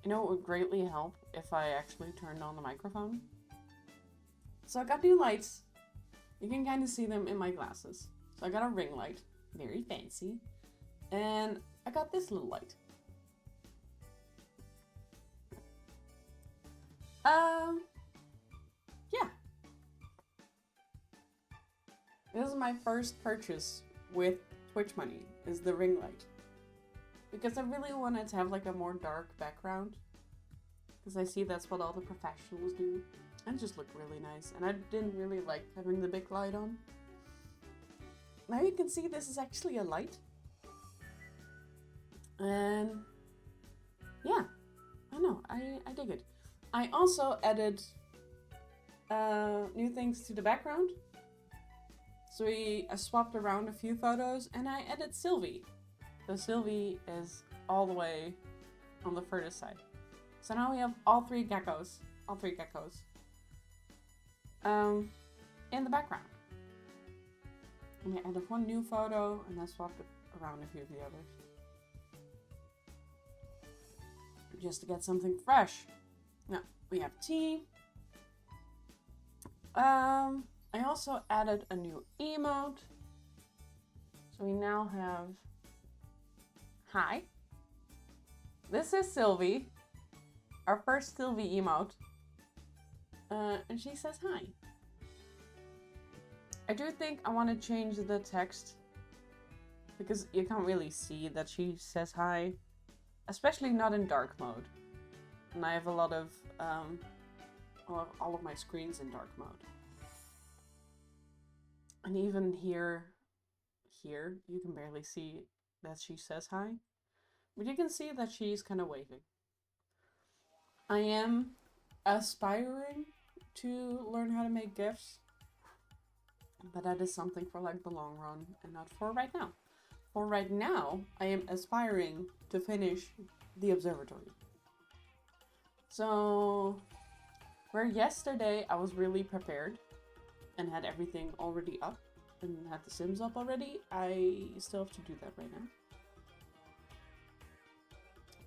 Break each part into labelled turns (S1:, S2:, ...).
S1: You know, it would greatly help if I actually turned on the microphone. So I got new lights. You can kind of see them in my glasses. So I got a ring light, very fancy. And I got this little light. Yeah. This is my first purchase with Twitch money, is the ring light. Because I really wanted to have like a more dark background. Because I see that's what all the professionals do. And it just looked really nice. And I didn't really like having the big light on. Now you can see this is actually a light. And yeah, I know, I dig it. I also added new things to the background. So I swapped around a few photos and I added Sylvie. So Sylvie is all the way on the furthest side. So now we have all three geckos. In the background. And I added one new photo and I swapped around a few of the others. Just to get something fresh. Now, we have tea. I also added a new emote. So we now have hi. This is Sylvie. Our first Sylvie emote. And she says hi. I do think I want to change the text. Because you can't really see that she says hi. Especially not in dark mode. And I have a lot of all of my screens in dark mode. And even here, you can barely see that she says hi. But you can see that she's kind of waving. I am aspiring to learn how to make GIFs. But that is something for like the long run and not for right now. For right now, I am aspiring to finish the observatory. So, where yesterday I was really prepared and had everything already up and had the Sims up already, I still have to do that right now.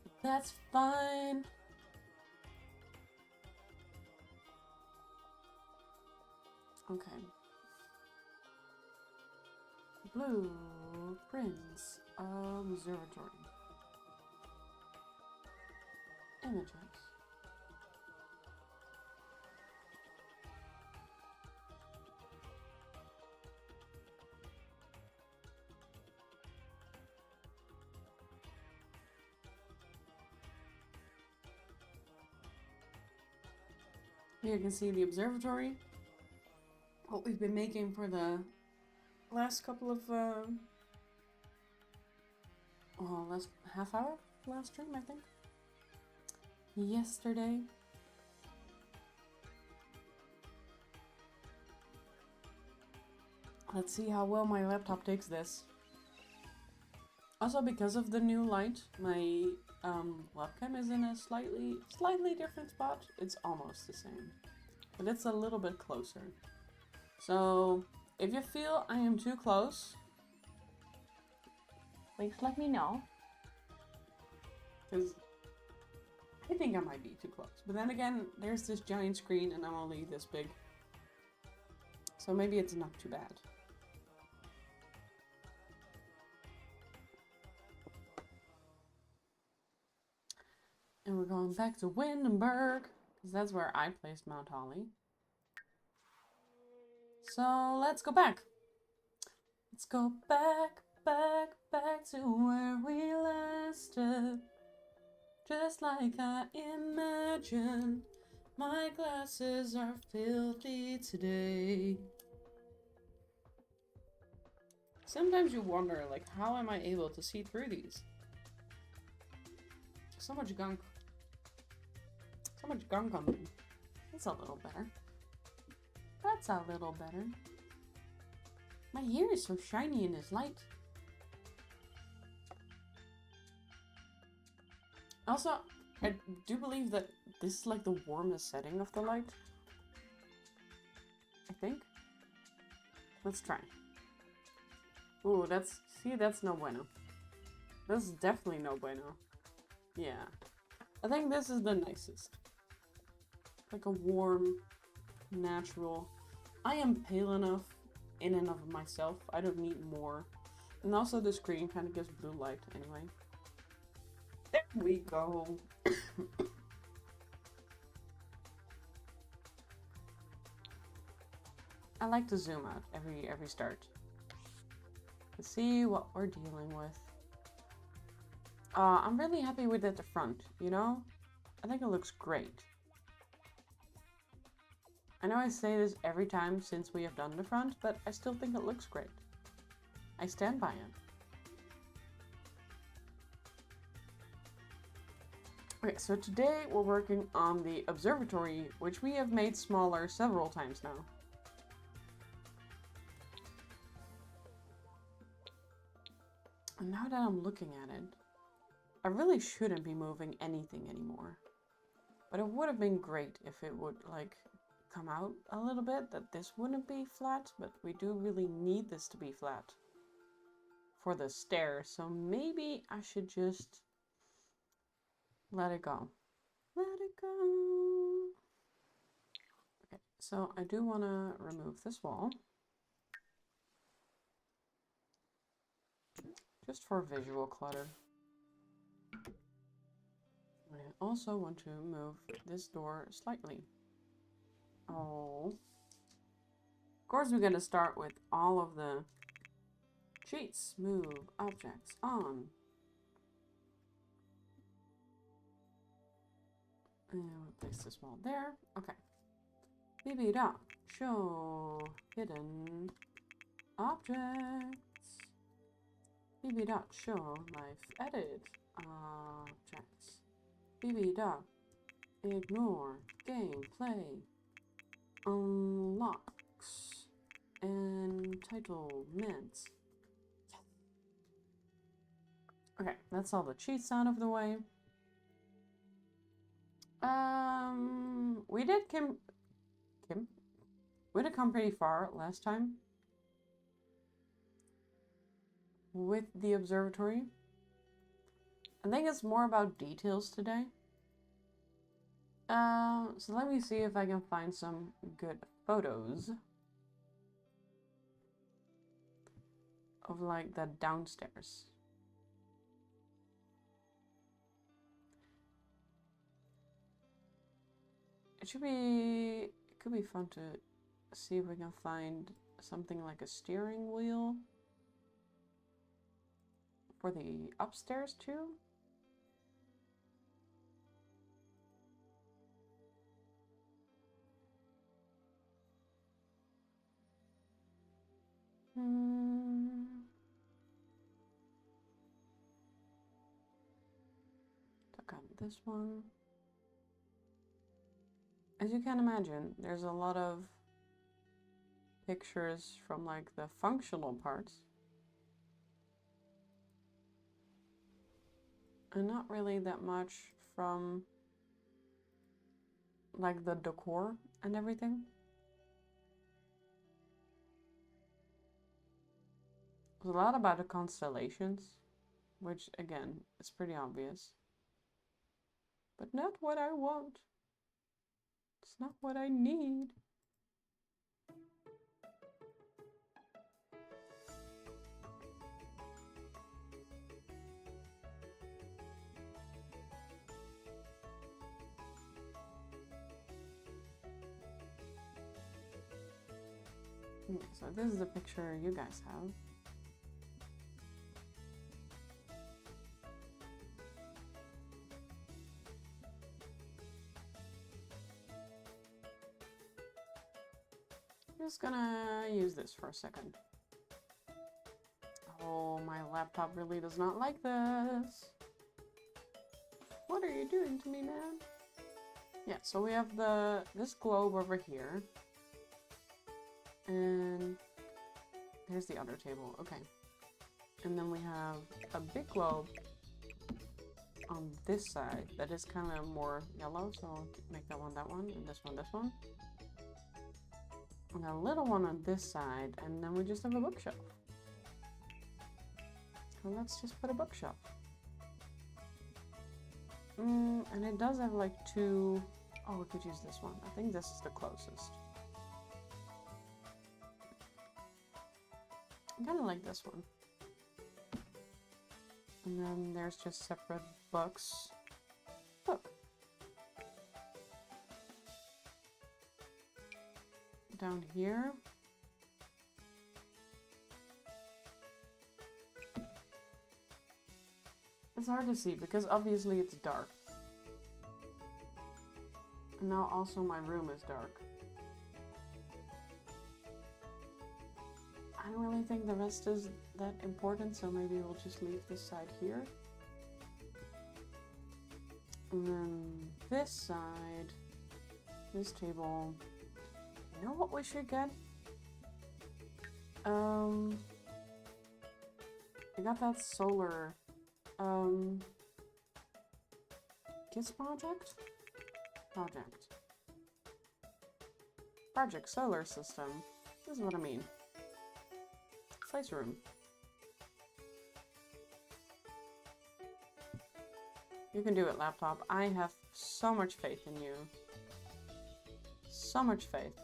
S1: But that's fine. Okay. Blueprints observatory. Images. Here you can see the observatory. What we've been making for the last couple of last half hour last stream, I think. Yesterday. Let's see how well my laptop takes this. Also, because of the new light, my webcam is in a slightly different spot. It's almost the same, but it's a little bit closer. So, if you feel I am too close, please let me know. Because I think I might be too close. But then again, there's this giant screen and I'm only this big. So maybe it's not too bad. And we're going back to Windenburg, because that's where I placed Mount Holly. So let's go back. Let's go back to where we last stood. Just like I imagined, my glasses are filthy today. Sometimes you wonder, like, how am I able to see through these? So much gunk. So much gunk on them. That's a little better. That's a little better. My hair is so shiny in this light. Also, I do believe that this is like the warmest setting of the light. I think. Let's try. Ooh, that's no bueno. This is definitely no bueno. Yeah. I think this is the nicest. Like a warm, natural. I am pale enough in and of myself. I don't need more. And also the screen kind of gives blue light anyway. There we go. I like to zoom out every start to see what we're dealing with. I'm really happy with at the front, you know? I think it looks great. I know I say this every time since we have done the front, but I still think it looks great. I stand by it. Okay, so today we're working on the observatory, which we have made smaller several times now. And now that I'm looking at it, I really shouldn't be moving anything anymore. But it would have been great if it would, like, come out a little bit, that this wouldn't be flat, but we do really need this to be flat for the stairs, so maybe I should just let it go. Let it go. Okay, so I do want to remove this wall. Just for visual clutter. I also want to move this door slightly. Oh. Of course we're going to start with all of the cheats. Move objects on. And we'll place this wall there. Okay. BB dot show hidden objects. BB dot show life edit objects. BB dot ignore gameplay unlocks entitlements. Okay, that's all the cheats out of the way. We did we did come pretty far last time with the observatory. I think it's more about details today. So let me see if I can find some good photos of like the downstairs. It could be fun to see if we can find something like a steering wheel for the upstairs too. Look at this one. As you can imagine, there's a lot of pictures from like the functional parts. And not really that much from like the decor and everything. There's a lot about the constellations, which again, is pretty obvious. But not what I want. It's not what I need. Okay, so this is the picture you guys have. I'm just gonna use this for a second. Oh, my laptop really does not like this. What are you doing to me, man? Yeah, so we have this globe over here. And there's the other table. Okay. And then we have a big globe on this side that is kind of more yellow, so I'll make that one, and this one, this one. And a little one on this side, and then we just have a bookshelf. So let's just put a bookshelf. And it does have like two... Oh, we could use this one. I think this is the closest. I kind of like this one. And then there's just separate books. Book. Down here. It's hard to see because obviously it's dark. And now also my room is dark. I don't really think the rest is that important, so maybe we'll just leave this side here. And then this side, this table. You know what we should get? I got that solar, kids project? Project solar system. This is what I mean. Slice room. You can do it, laptop. I have so much faith in you. So much faith.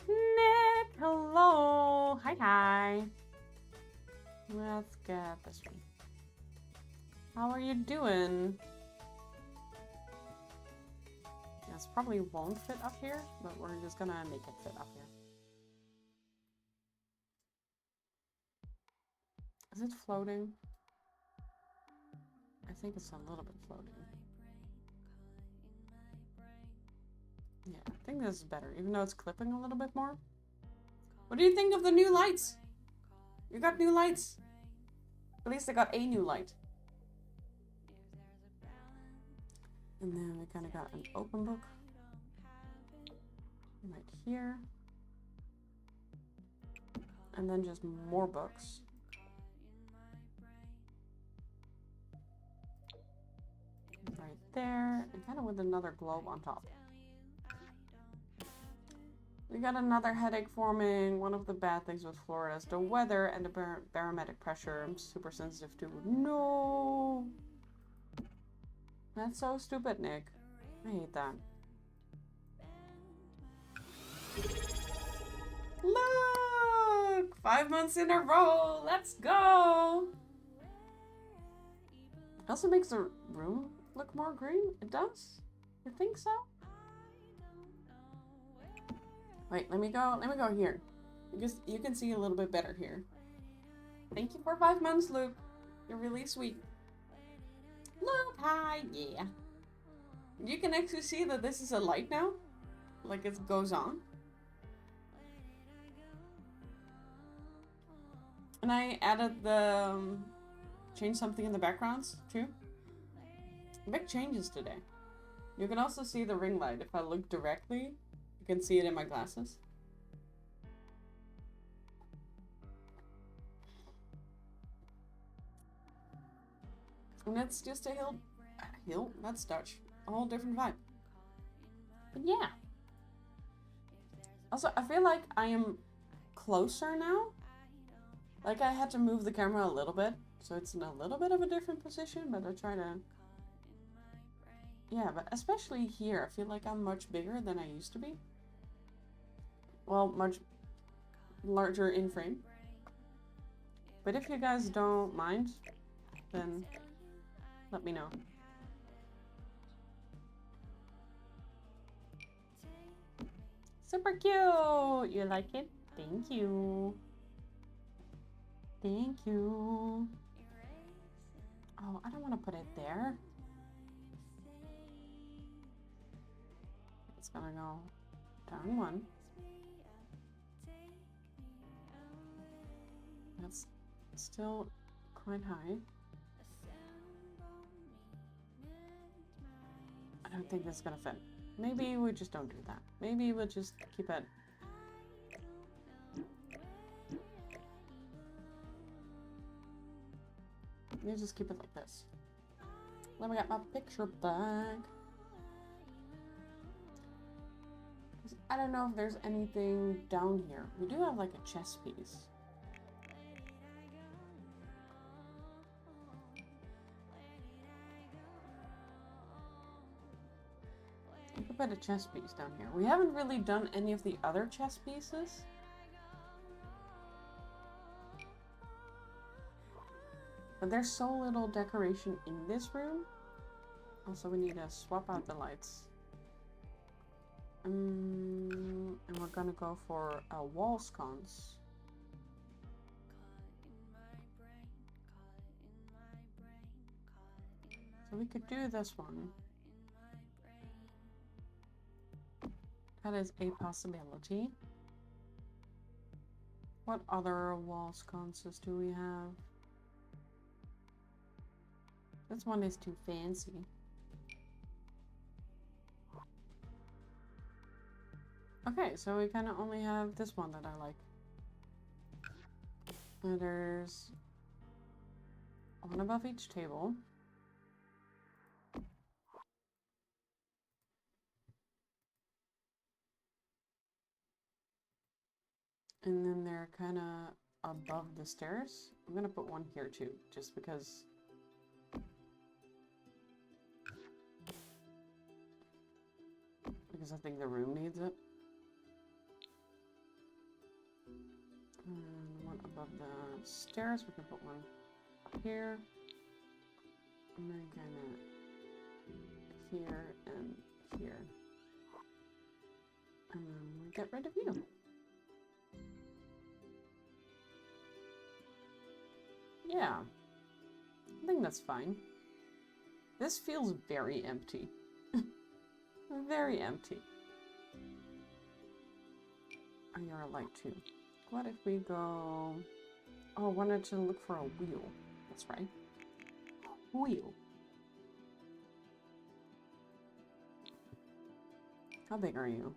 S1: Nick, hello. Hi. Let's get this one. How are you doing? This probably won't fit up here, but we're just gonna make it fit up here. Is it floating? I think it's a little bit floating. Yeah, I think this is better, even though it's clipping a little bit more. What do you think of the new lights? You got new lights. At least I got a new light. And then we kind of got an open book right here. And then just more books. Right there, and kind of with another globe on top. We got another headache forming. One of the bad things with Florida is the weather and the barometric pressure. I'm super sensitive to. No! That's so stupid, Nick. I hate that. Look! 5 months in a row! Let's go! It also makes the room look more green. It does? You think so? Wait, let me go here. Because you can see a little bit better here. Thank you for 5 months, Luke. You're really sweet. Luke, hi, yeah. You can actually see that this is a light now. Like it goes on. And I added the... changed something in the backgrounds, too. Big changes today. You can also see the ring light. If I look directly, you can see it in my glasses. And it's just a hill, that's Dutch. A whole different vibe. But yeah. Also, I feel like I am closer now. Like I had to move the camera a little bit, so it's in a little bit of a different position, but I try to... Yeah, but especially here, I feel like I'm much bigger than I used to be. Well, much larger in frame. But if you guys don't mind, then let me know. Super cute! You like it? Thank you. Thank you. Oh, I don't want to put it there. It's gonna go down one. That's still quite high. I don't think this is gonna fit. Maybe we just don't do that. Maybe we'll just keep it. You just keep it like this. Let me get my picture bag. I don't know if there's anything down here. We do have like a chess piece. Put a chess piece down here. We haven't really done any of the other chess pieces. But there's so little decoration in this room. Also, we need to swap out the lights. And we're gonna go for wall sconce. So we could do this one. That is a possibility. What other wall sconces do we have? This one is too fancy. Okay, so we kind of only have this one that I like. And there's one above each table. And then they're kind of above the stairs. I'm gonna put one here too, just because. Because I think the room needs it. And one above the stairs, we can put one here. And then kind of here and here. And then we get rid of you. Yeah, I think that's fine. This feels very empty. Very empty. Oh, you're a light too. What if we go... Oh, I wanted to look for a wheel. That's right. Wheel. How big are you?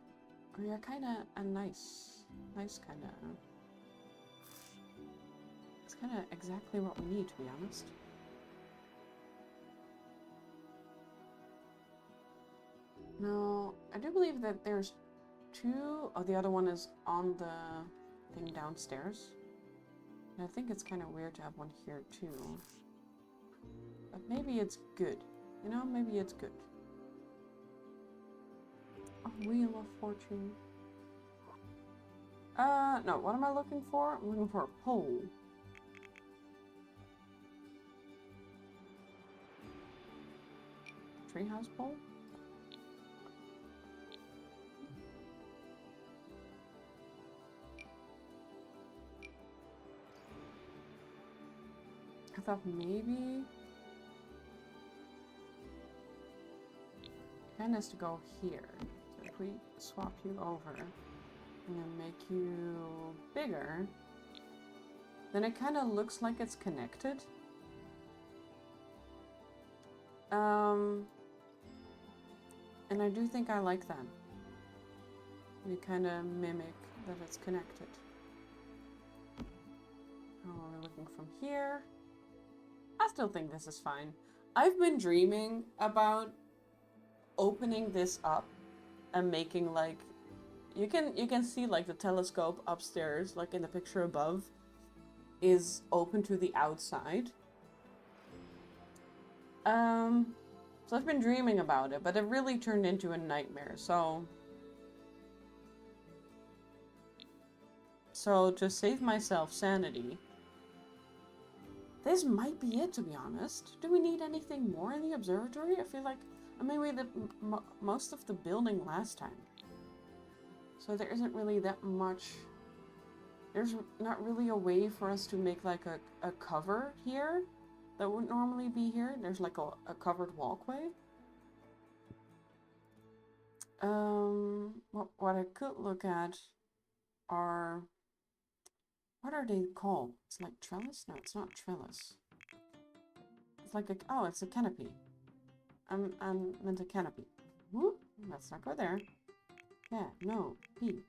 S1: Oh, you're kind of a nice kind of... It's kind of exactly what we need, to be honest. No, I do believe that there's two. Oh, the other one is on the thing downstairs. And I think it's kind of weird to have one here too. But maybe it's good. You know, maybe it's good. A Wheel of Fortune. No, what am I looking for? I'm looking for a pole. Treehouse pole? I thought maybe it kind of has to go here. So if we swap you over and then make you bigger, then it kind of looks like it's connected. And I do think I like that. We kind of mimic that it's connected. Oh, we're looking from here. I still think this is fine. I've been dreaming about opening this up and making like you can see like the telescope upstairs, like in the picture above, is open to the outside. So I've been dreaming about it, but it really turned into a nightmare. So to save myself sanity, this might be it, to be honest. Do we need anything more in the observatory? I feel like, I mean, we did most of the building last time. So there isn't really that much. There's not really a way for us to make like a cover here that wouldn't normally be here. There's like a covered walkway. What I could look at are, what are they called? It's like trellis? No, it's not trellis. It's like oh, it's a canopy. I meant a canopy. Whoop, let's not go there. Yeah, no, P.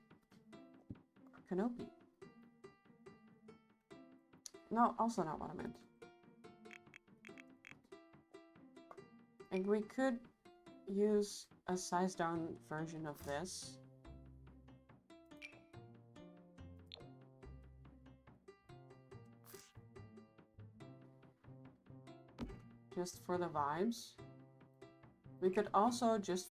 S1: Canopy. No, also not what I meant. And we could use a size down version of this. Just for the vibes. We could also just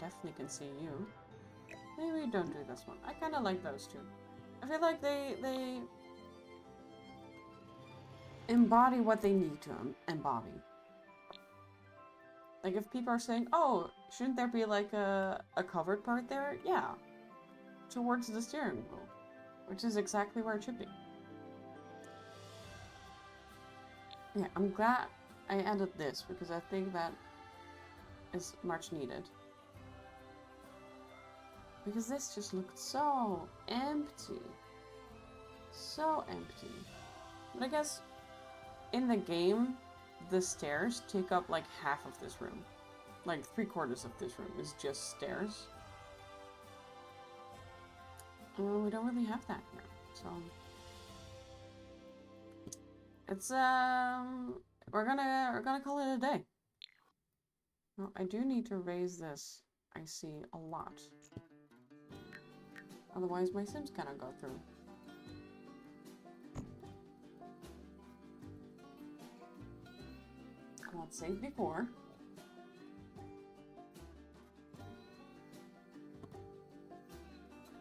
S1: definitely can see you. Maybe don't do this one. I kind of like those two. I feel like they embody what they need to embody. Like if people are saying, oh, shouldn't there be like a covered part there? Yeah. Towards the steering wheel. Which is exactly where it should be. Yeah, I'm glad I added this because I think that is much needed. Because this just looked so empty. So empty. But I guess in the game, the stairs take up like half of this room. Like 3/4 of this room is just stairs. We don't really have that here, so it's we're gonna call it a day. Well, I do need to raise this, I see, a lot. Otherwise my Sims cannot go through. Let's save before.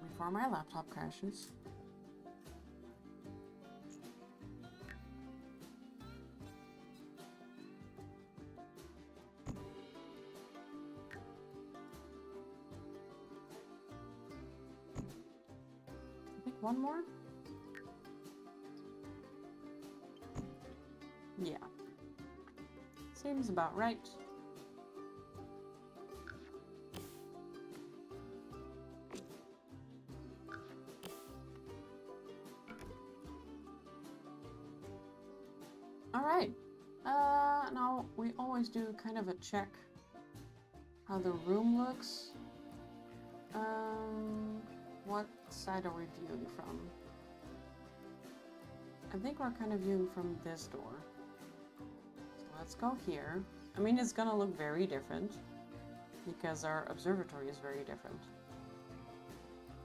S1: Before my laptop crashes. I think one more? Yeah. Seems about right. Alright. Now we always do kind of a check how the room looks. What side are we viewing from? I think we're kind of viewing from this door. So let's go here. I mean, it's gonna look very different because our observatory is very different.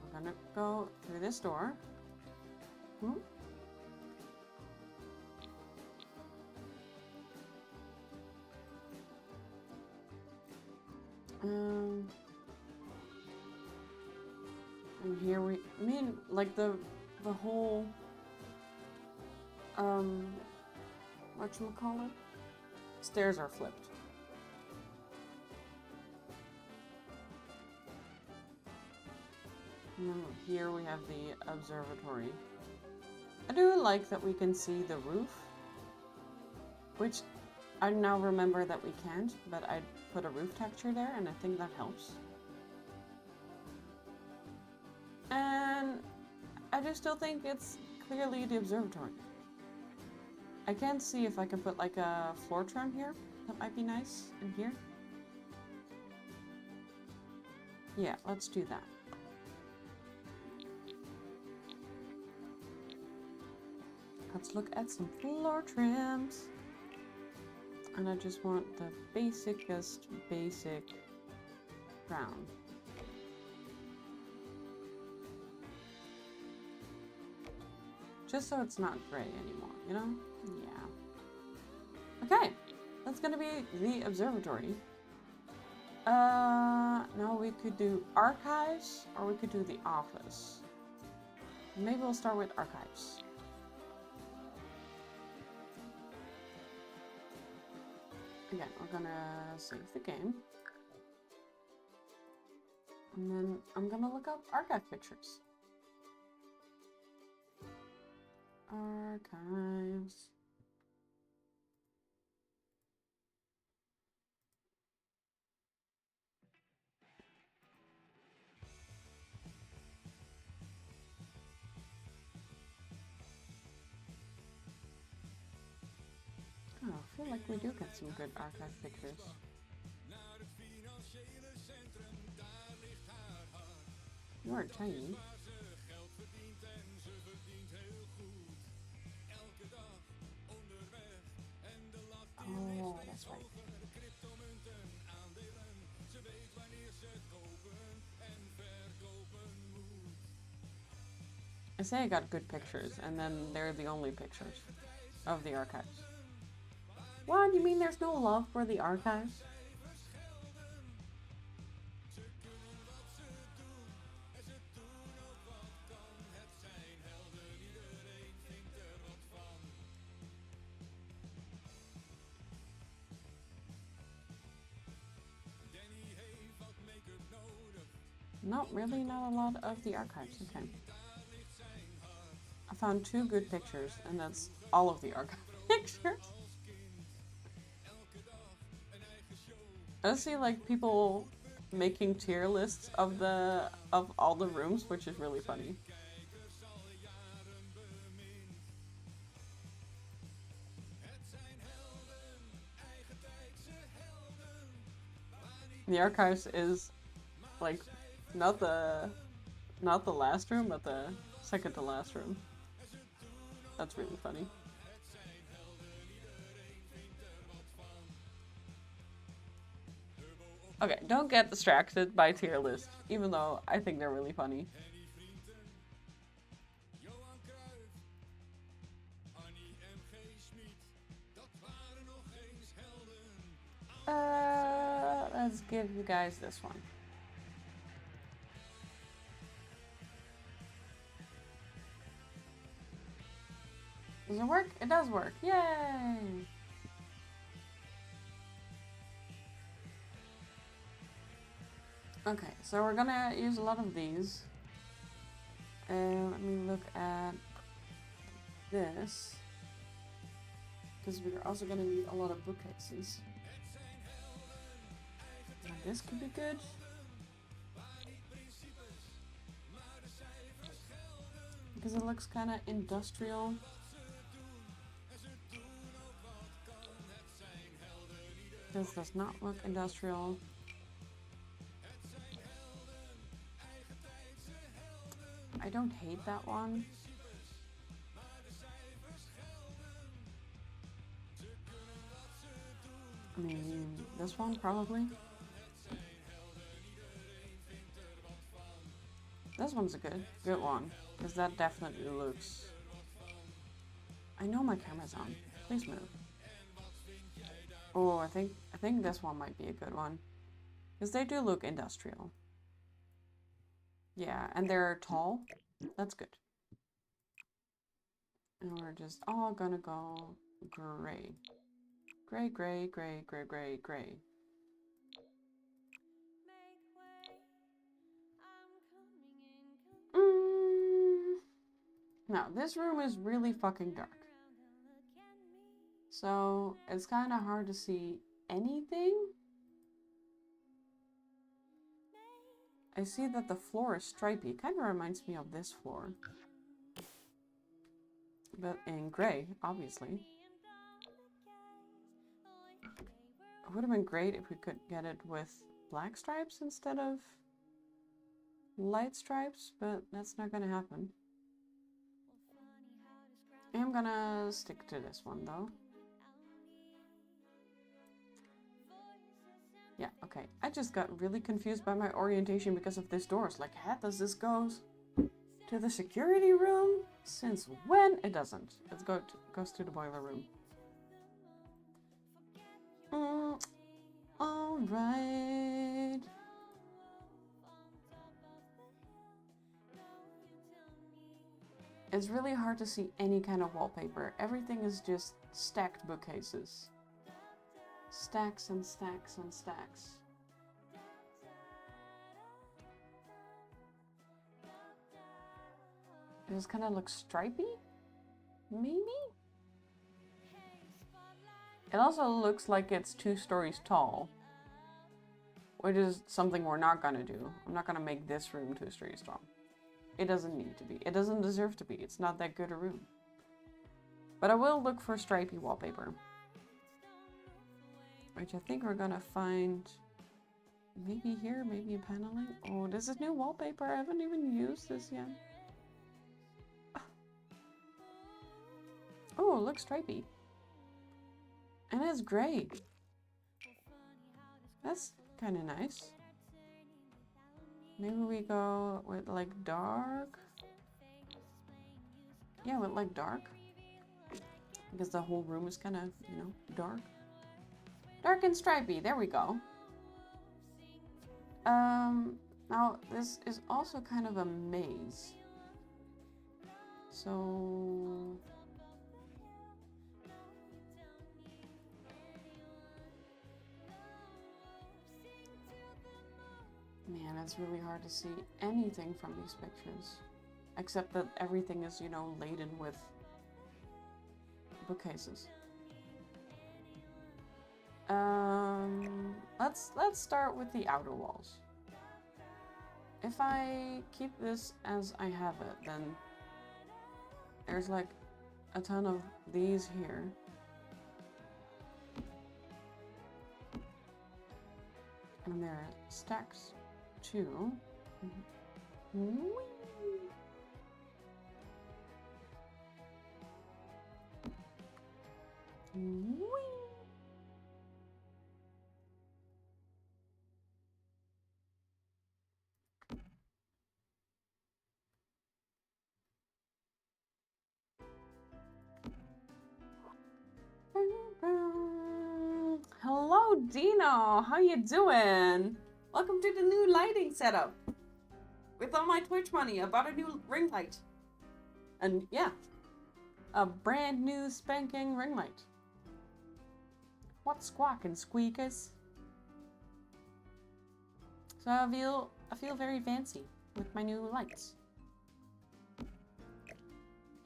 S1: We're gonna go through this door. And here we, I mean, like the whole, whatchamacallit? Stairs are flipped. And here we have the observatory. I do like that we can see the roof, which I now remember that we can't, but I put a roof texture there, and I think that helps. And I do still think it's clearly the observatory. I can't see if I can put like a floor trim here. That might be nice in here. Yeah, let's do that. Let's look at some floor trims. And I just want the basicest basic brown. Just so it's not gray anymore, you know? Yeah. Okay, that's gonna be the observatory. Now we could do archives, or we could do the office. Maybe we'll start with archives. Again, we're gonna save the game. And then I'm gonna look up archive pictures. Archives. Oh, I feel like we do get some good archive pictures. You are tiny. Oh, that's right. I say I got good pictures, and then they're the only pictures of the archives. What? You mean there's no love for the archives? not a lot of the archives. Okay. I found 2 good pictures, and that's all of the archive pictures. I see like people making tier lists of all the rooms, which is really funny. The archives is like not the last room, but the second to last room. That's really funny. Okay, don't get distracted by tier lists, even though I think they're really funny. Let's give you guys this one. Does it work? It does work. Yay! Okay, so we're gonna use a lot of these. Let me look at this. Because we're also gonna need a lot of bookcases. Now this could be good. Because it looks kind of industrial. This does not look industrial. I don't hate that one. I mean, this one probably. This one's a good one, because that definitely looks... I know my camera's on. Please move. Oh, I think this one might be a good one, because they do look industrial. Yeah, and they're tall. That's good. And we're just all gonna go gray. Gray, gray, gray, gray, gray, gray. Now, this room is really fucking dark. So, it's kind of hard to see anything. I see that the floor is stripy. Kind of reminds me of this floor. But in gray, obviously. It would have been great if we could get it with black stripes instead of light stripes, but that's not gonna happen. I'm gonna stick to this one though. Yeah, okay. I just got really confused by my orientation because of this door. It's like, how does this go to the security room? Since when? It doesn't. It goes to the boiler room. Alright. It's really hard to see any kind of wallpaper. Everything is just stacked bookcases. Stacks and stacks and stacks. It just kind of looks stripy? Maybe? It also looks like it's 2 stories tall. Which is something we're not gonna do. I'm not gonna make this room 2 stories tall. It doesn't need to be. It doesn't deserve to be. It's not that good a room. But I will look for stripy wallpaper. Which I think we're gonna find maybe here, maybe in paneling. Oh, this is new wallpaper. I haven't even used this yet. Oh, it looks stripy. And it's gray. That's kind of nice. Maybe we go with like dark. Yeah, with like dark. Because the whole room is kind of, you know, dark. Dark and stripy, there we go. Now this is also kind of a maze. So... Man, it's really hard to see anything from these pictures. Except that everything is, you know, laden with bookcases. Let's start with the outer walls. If I keep this as I have it, then there's like a ton of these here. And there are stacks too. Hello, Dino. How you doing? Welcome to the new lighting setup. With all my Twitch money, I bought a new ring light. And yeah, a brand new spanking ring light. What squawking squeakers? So I feel very fancy with my new lights.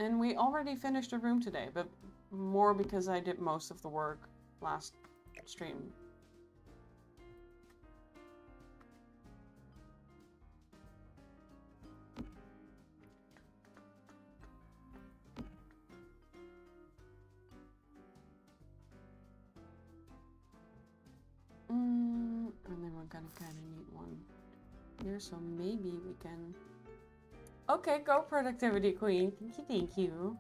S1: And we already finished a room today, but more because I did most of the work last stream. And then we're gonna kind of need one here, so maybe we can... Okay, go productivity queen. Thank you.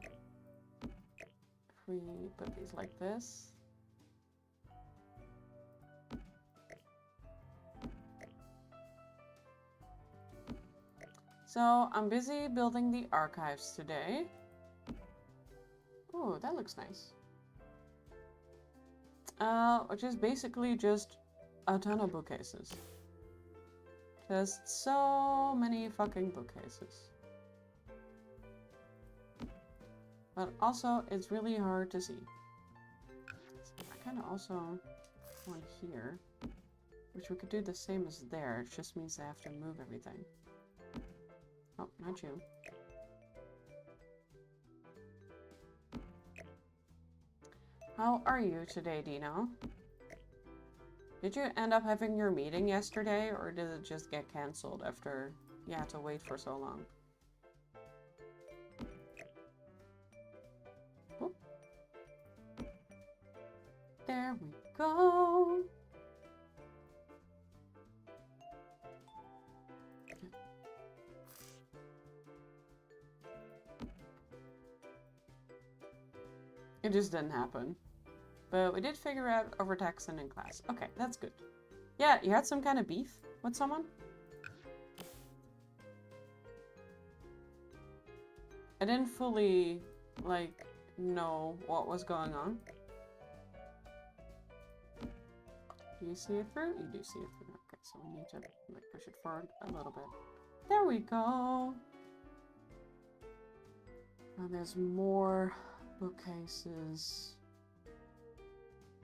S1: If we put these like this. So I'm busy building the archives today. Ooh, that looks nice. Which is basically just a ton of bookcases. Just so many fucking bookcases. But also, it's really hard to see. I kind of also want here, which we could do the same as there. It just means I have to move everything. Oh, not you. How are you today, Dino? Did you end up having your meeting yesterday, or did it just get cancelled after you had to wait for so long? Oop. There we go. It just didn't happen. But we did figure out overtaxing in class. Okay, that's good. Yeah, you had some kind of beef with someone? I didn't fully, like, know what was going on. Do you see it through? You do see it through. Okay, so we need to like push it forward a little bit. There we go. Now there's more bookcases.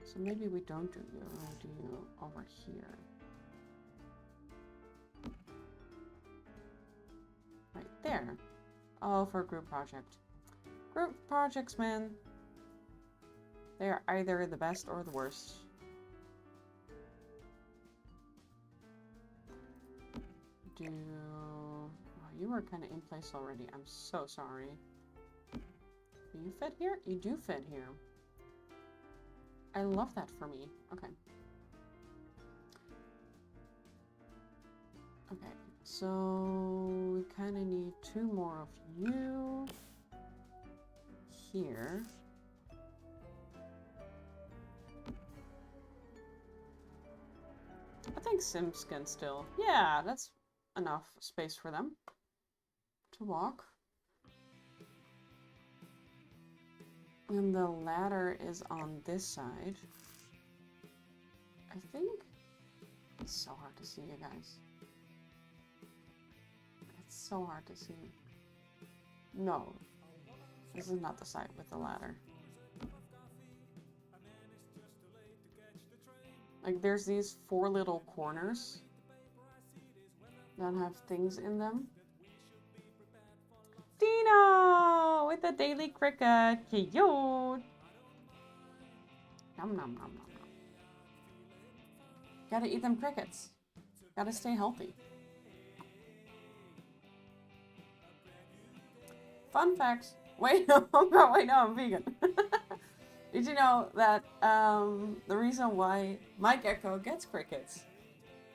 S1: So maybe we don't do you, we'll do you over here. Right there. Oh, for a group project. Group projects, man. They are either the best or the worst. Oh, you were kind of in place already. I'm so sorry. Do you fit here? You do fit here. I love that for me. Okay. Okay, so we kind of need 2 more of you here. I think Sims can still. Yeah, that's enough space for them to walk. And the ladder is on this side. I think it's so hard to see, you guys. It's so hard to see. No, this is not the side with the ladder. Like, there's these 4 little corners. that have things in them. Dino with the daily cricket. Cute. Nom nom nom nom nom. Gotta eat them crickets. Gotta stay healthy. Fun fact. Wait, no, wait, no, I'm vegan. Did you know that the reason why my gecko gets crickets,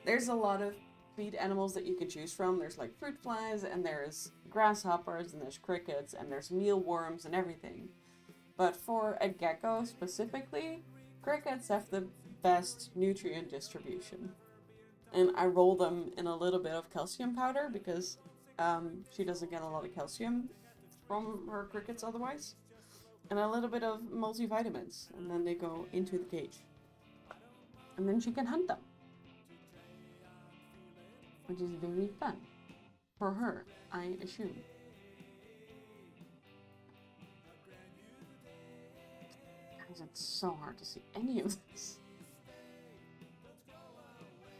S1: there's a lot of feed animals that you can choose from. There's like fruit flies, and there's grasshoppers, and there's crickets, and there's mealworms and everything. But for a gecko specifically, crickets have the best nutrient distribution. And I roll them in a little bit of calcium powder because she doesn't get a lot of calcium from her crickets otherwise. And a little bit of multivitamins. And then they go into the cage. And then she can hunt them. Which is very fun. For her, I assume. Guys, it's so hard to see any of this.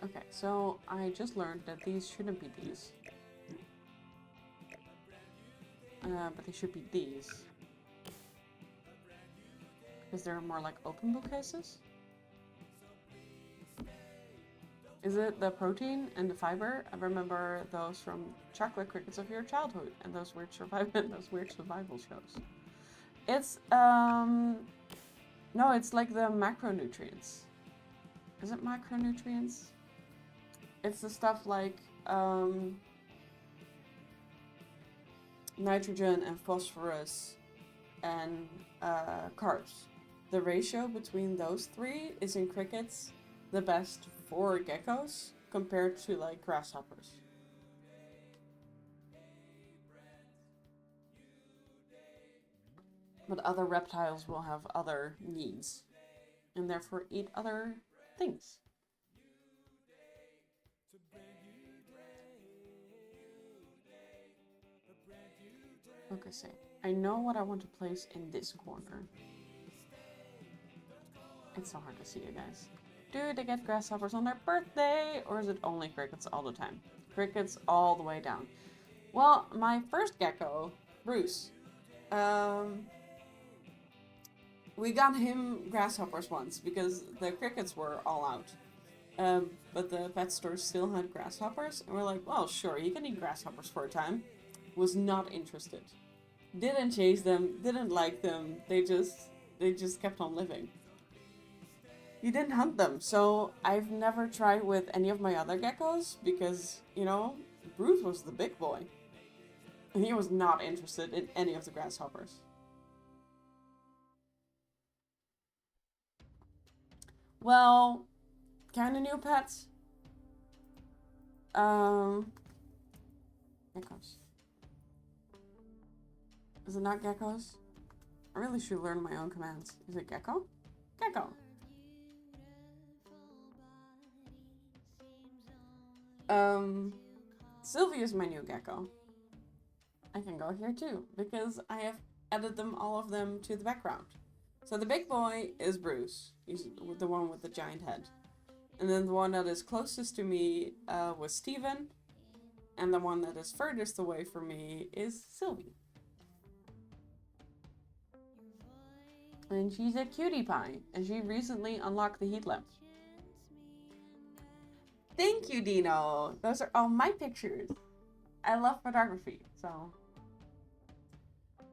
S1: Okay, so I just learned that these shouldn't be these. But they should be these. Because they're more like open bookcases. Is it the protein and the fiber? I remember those from chocolate crickets of your childhood and those weird survival shows. It's no, it's like the macronutrients. Is it macronutrients? It's the stuff like nitrogen and phosphorus and carbs. The ratio between those three is in crickets the best for geckos compared to like grasshoppers. But other reptiles will have other needs and therefore eat other things. Okay, so I know what I want to place in this corner. It's so hard to see, you guys. Do they get grasshoppers on their birthday, or is it only crickets all the time? Crickets all the way down. Well, my first gecko, Bruce, we got him grasshoppers once because the crickets were all out. But the pet store still had grasshoppers, and we're like, well, sure, you can eat grasshoppers for a time. Was not interested. Didn't chase them, didn't like them, they just kept on living. You didn't hunt them, so I've never tried with any of my other geckos because, you know, Bruce was the big boy. And he was not interested in any of the grasshoppers. Well, kind of new pets. Geckos. Is it not geckos? I really should learn my own commands. Is it gecko? Gecko. Sylvie is my new gecko. I can go here too, because I have added all of them to the background. So the big boy is Bruce. He's the one with the giant head. And then the one that is closest to me was Steven. And the one that is furthest away from me is Sylvie. And she's a cutie pie, and she recently unlocked the heat lamp. Thank you, Dino! Those are all my pictures. I love photography, so...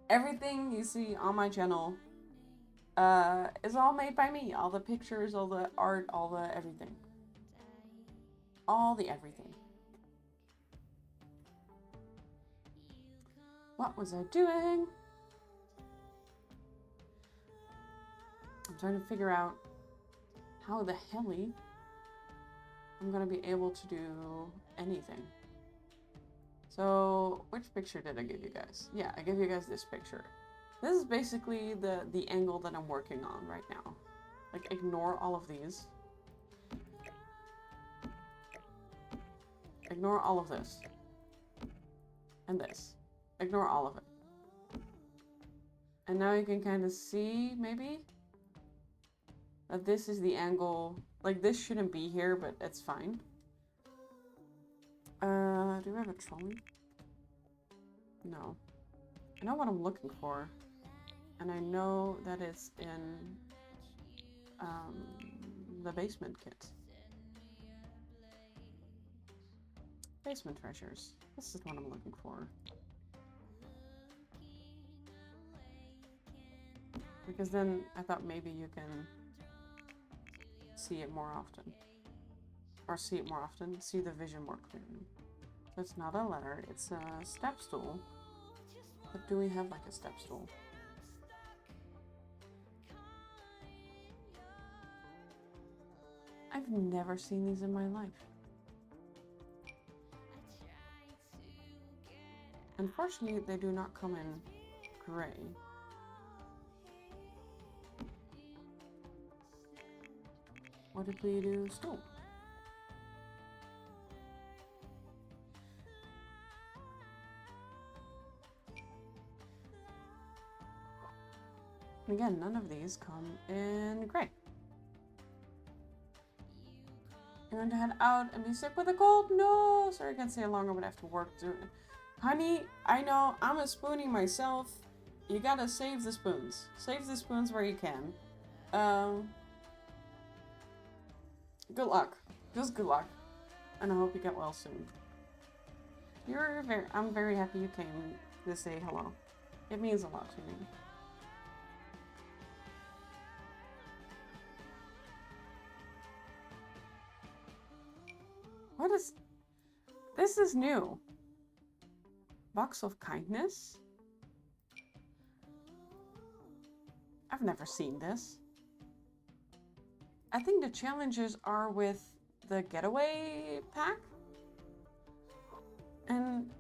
S1: everything you see on my channel is all made by me. All the pictures, all the art, all the everything. All the everything. What was I doing? I'm trying to figure out how the helly I'm gonna be able to do anything. So, which picture did I give you guys? Yeah, I gave you guys this picture. This is basically the angle that I'm working on right now. Like, ignore all of these. Ignore all of this. And this. Ignore all of it. And now you can kind of see, maybe, that this is the angle. Like, this shouldn't be here, but it's fine. Do we have a trolley? No. I know what I'm looking for. And I know that it's in the basement kit. Basement treasures. This is what I'm looking for. Because then I thought maybe you can see it more often. Or see it more often. See the vision more clearly. So it's not a ladder, it's a step stool. But do we have like a step stool? I've never seen these in my life. Unfortunately, they do not come in gray. What did we do? Stool. Again, none of these come in gray. You're going to head out and be sick with a cold? No! Sorry, I can't stay longer, but I have to work. Honey, I know, I'm a spoonie myself. You gotta save the spoons. Save the spoons where you can. Good luck. Just good luck. And I hope you get well soon. I'm very happy you came to say hello. It means a lot to me. What is... This is new. Box of kindness? I've never seen this. I think the challenges are with the getaway pack. And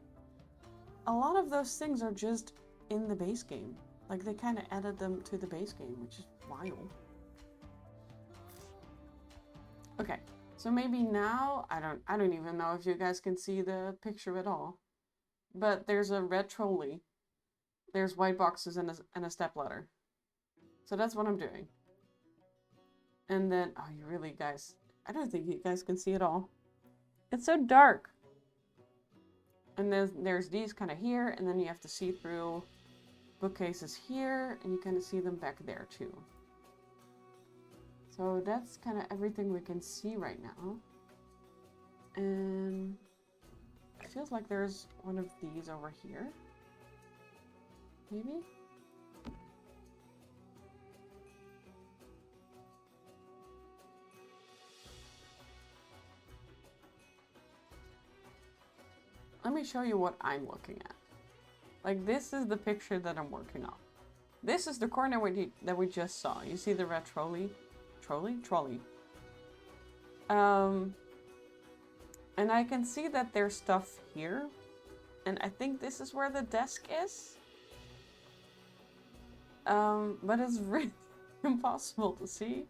S1: a lot of those things are just in the base game. Like they kind of added them to the base game, which is wild. Okay, so maybe now, I don't even know if you guys can see the picture at all. But there's a red trolley. There's white boxes and a stepladder. So that's what I'm doing. And then, oh, you really guys, I don't think you guys can see it all. It's so dark. And then there's these kind of here, and then you have to see through bookcases here, and you kind of see them back there too. So that's kind of everything we can see right now. And it feels like there's one of these over here. Maybe? Let me show you what I'm looking at. Like, this is the picture that I'm working on. This is the corner that we just saw. You see the red trolley? Trolley. And I can see that there's stuff here. And I think this is where the desk is. But it's really impossible to see.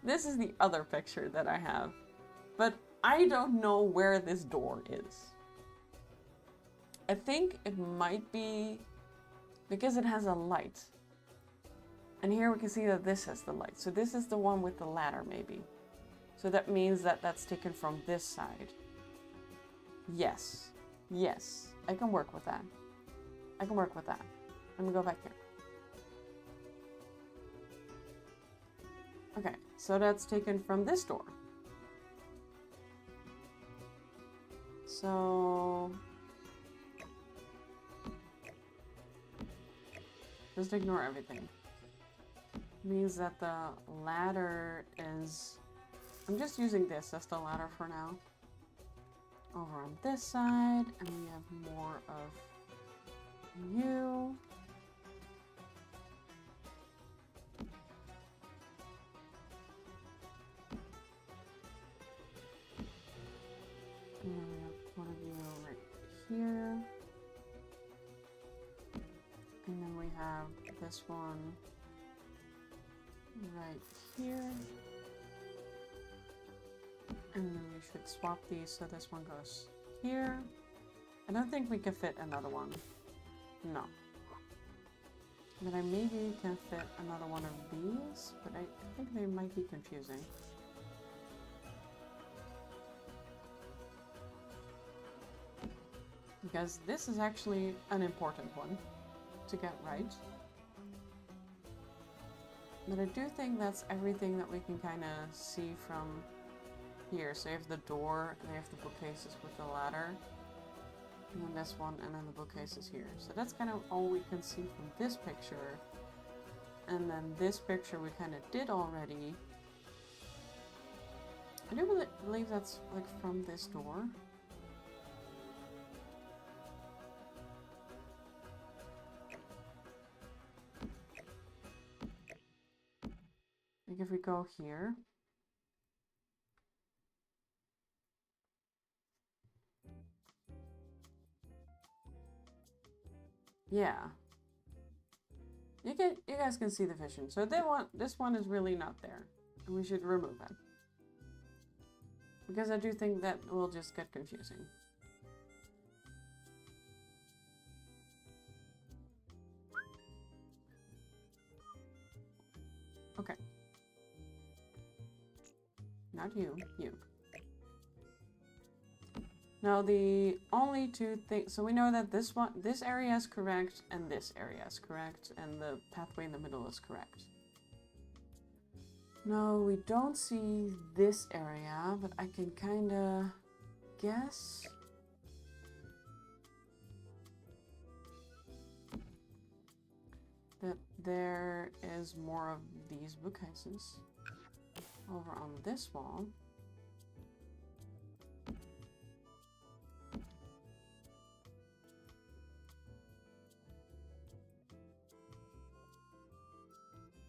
S1: This is the other picture that I have. But I don't know where this door is. I think it might be because it has a light. And here we can see that this has the light. So this is the one with the ladder, maybe. So that means that that's taken from this side. Yes. Yes. I can work with that. I can work with that. Let me go back here. Okay, so that's taken from this door. So... just ignore everything. Means that the ladder is... I'm just using this as the ladder for now. Over on this side, and we have more of you. And then we have one of you right here. And then we have this one right here. And then we should swap these so this one goes here. I don't think we can fit another one. No. But I maybe can fit another one of these, but I think they might be confusing. because this is actually an important one to get right. But I do think that's everything that we can kind of see from here. So you have the door, and you have the bookcases with the ladder. And then this one, and then the bookcases here. So that's kind of all we can see from this picture. And then this picture we kind of did already. I do believe that's like from this door. Like if we go here. Yeah. You guys can see the vision. So this one is really not there. And we should remove it. Because I do think that will just get confusing. Okay. Not you, you. Now the only two things, so we know that this area is correct and this area is correct and the pathway in the middle is correct. No, we don't see this area, but I can kinda guess. That there is more of these bookcases over on this wall.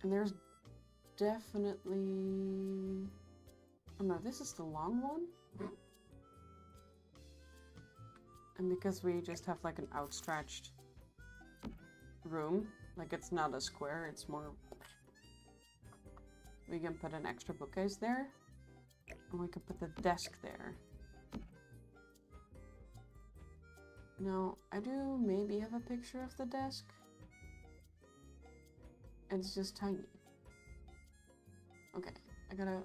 S1: And there's definitely... Oh no, this is the long one. And because we just have like an outstretched room, like it's not a square, it's more... We can put an extra bookcase there. And we can put the desk there. Now, I do maybe have a picture of the desk. It's just tiny. Okay, I gotta...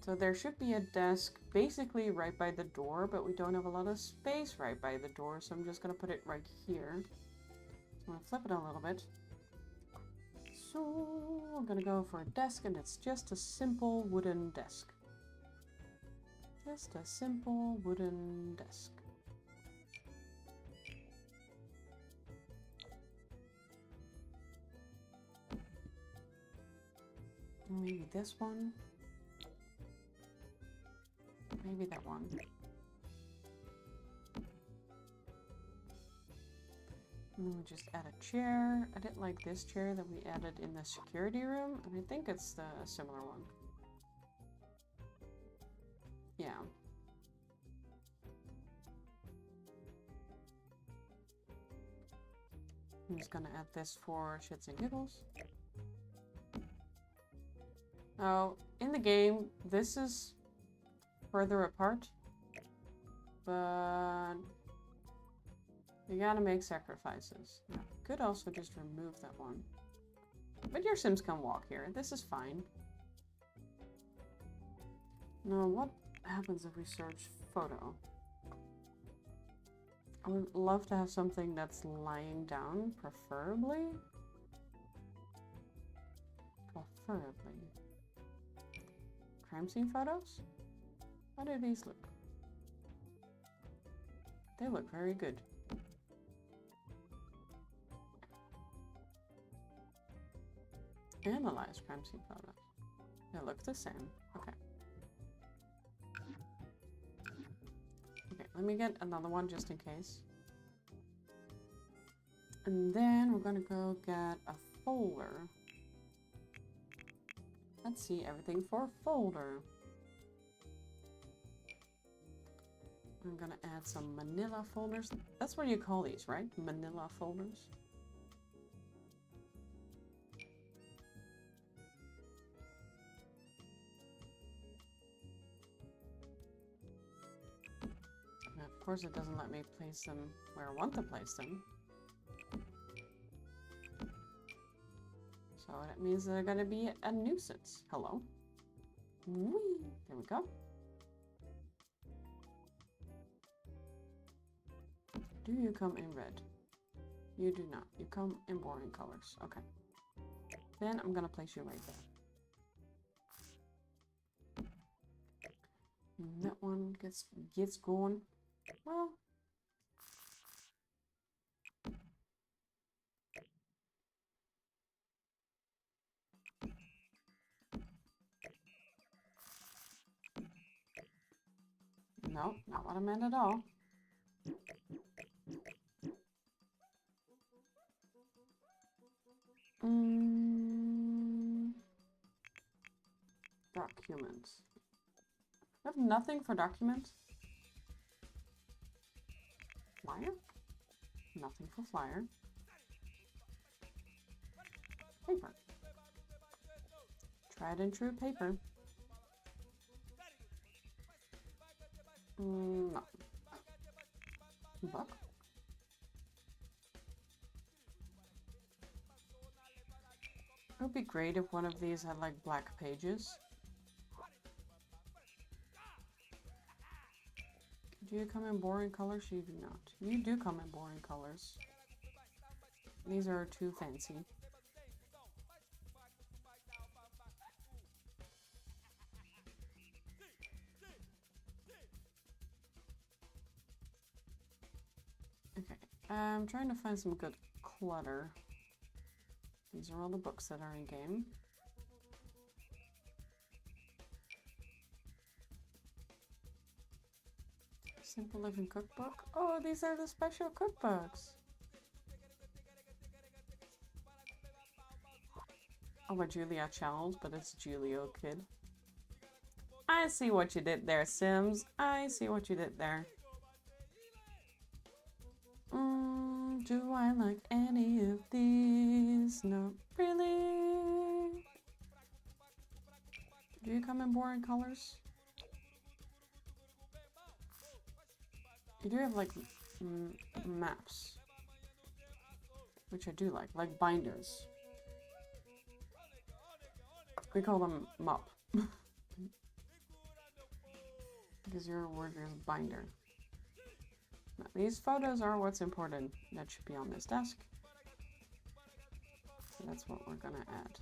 S1: So there should be a desk basically right by the door, but we don't have a lot of space right by the door, so I'm just gonna put it right here. So I'm gonna flip it a little bit. So I'm gonna go for a desk, and it's just a simple wooden desk. Just a simple wooden desk. Maybe this one. Maybe that one. And then we just add a chair. I did like this chair that we added in the security room, and I think it's the similar one. Yeah. I'm just gonna add this for shits and giggles. Now, in the game, this is further apart, but you gotta make sacrifices. Now, you could also just remove that one. But your Sims can walk here. This is fine. Now, what happens if we search photo? I would love to have something that's lying down, preferably. Preferably. Crime scene photos? How do these look? They look very good. Analyze crime scene photos. They look the same. Okay. Okay, let me get another one just in case. And then we're gonna go get a folder. Let's see, everything for a folder. I'm gonna add some manila folders. That's what you call these, right? Manila folders. And of course, it doesn't let me place them where I want to place them. So that means they're gonna be a nuisance. Hello? Whee! There we go. Do you come in red? You do not. You come in boring colors. Okay. Then I'm gonna place you right there. And that one gets going. Well. No, not what I meant at all. Documents. I have nothing for documents. Flyer? Nothing for flyer. Paper. Tried and true paper. No. Book. It would be great if one of these had like black pages. Do you come in boring colors? You do not. You do come in boring colors. These are too fancy. Okay, I'm trying to find some good clutter. These are all the books that are in game. Simple Living Cookbook. Oh, these are the special cookbooks. Oh, a Julia Child, but it's Julio Kid. I see what you did there, Sims. I see what you did there. Do I like any of these? No, really. Do you come in boring colors? You do have like maps, which I do like binders. We call them MUP. Because your word is binder. Now, these photos are what's important. That should be on this desk. So that's what we're gonna add.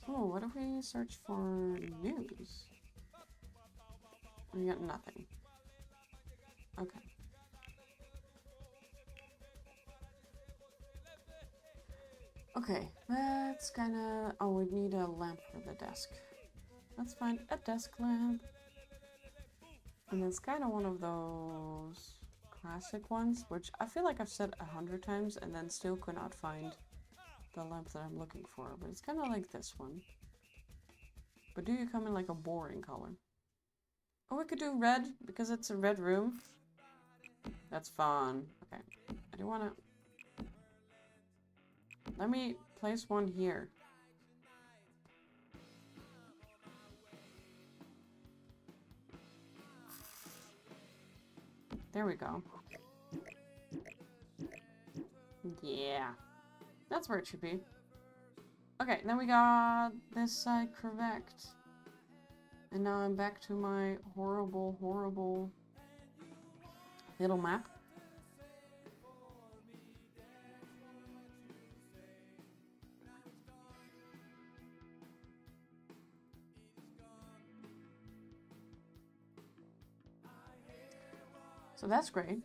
S1: Oh, what if we search for news? We got nothing. Okay. Okay, that's kinda... Oh, we need a lamp for the desk. Let's find a desk lamp. And it's kind of one of those classic ones, which I feel like I've said 100 times and then still could not find the lamp that I'm looking for. But it's kind of like this one. But do you come in like a boring color? Oh, we could do red because it's a red room. That's fun. Okay, I do want to... Let me place one here. There we go. Yeah. That's where it should be. Okay, then we got this side correct. And now I'm back to my horrible, horrible little map. So that's great.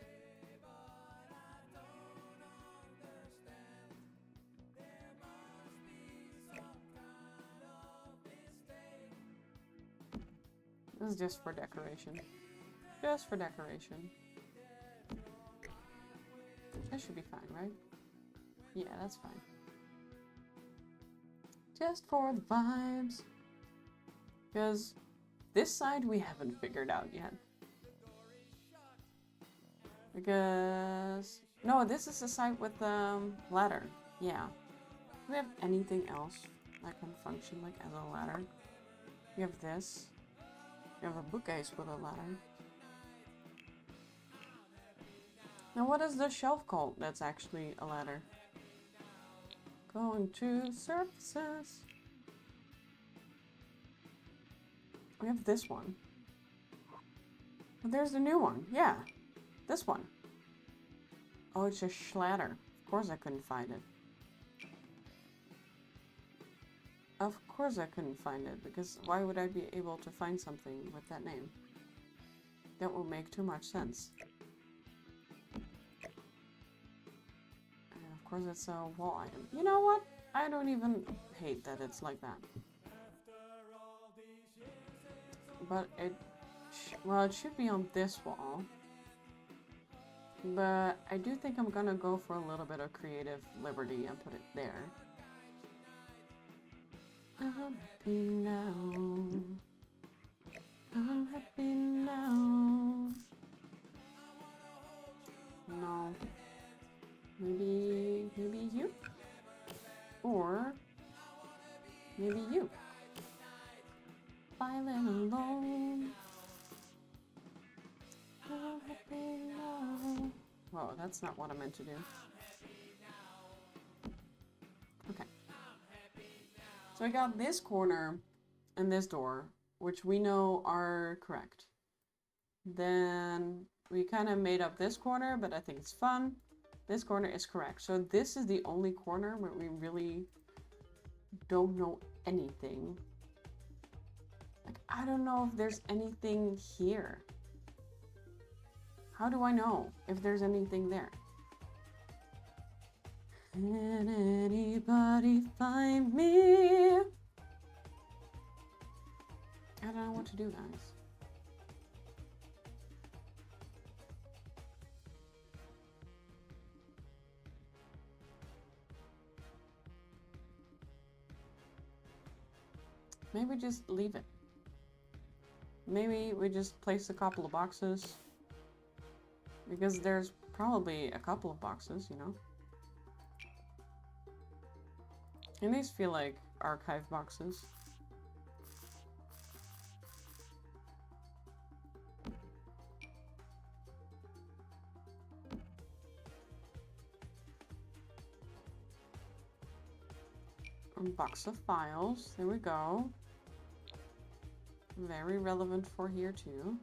S1: This is just for decoration. Just for decoration. That should be fine, right? Yeah, that's fine. Just for the vibes. Because this side we haven't figured out yet. Because... No, this is the side with the ladder. Yeah. Do we have anything else that can function like as a ladder? We have this. We have a bookcase with a ladder. Now what is the shelf called that's actually a ladder? Going to surfaces. We have this one. But there's the new one. Yeah. This one. Oh, it's a Schlatter. Of course I couldn't find it. Of course I couldn't find it, because why would I be able to find something with that name? That will make too much sense. And of course it's a wall item. You know what? I don't even hate that it's like that. But it... well, it should be on this wall. But I do think I'm gonna go for a little bit of creative liberty and put it there. I'm happy now. I'm happy now. No. Maybe you? Or maybe you. Violin alone. I'm happy now. Whoa, that's not what I meant to do. Okay. So I got this corner and this door, which we know are correct. Then we kind of made up this corner, but I think it's fun. This corner is correct. So this is the only corner where we really don't know anything. Like, I don't know if there's anything here. How do I know if there's anything there? Can anybody find me? I don't know what to do, guys. Maybe just leave it. Maybe we just place a couple of boxes. Because there's probably a couple of boxes, you know? And these feel like archive boxes. A box of files. There we go. Very relevant for here too.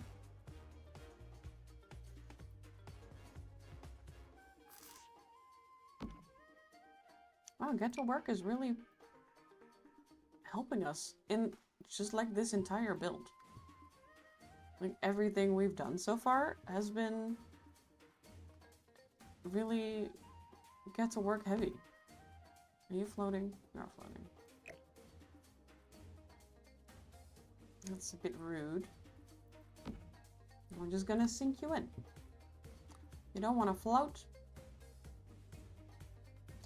S1: Wow, Get to Work is really helping us in just like this entire build. Like everything we've done so far has been really Get to Work heavy. Are you floating? You're not floating. That's a bit rude. We're just gonna sink you in. You don't want to float.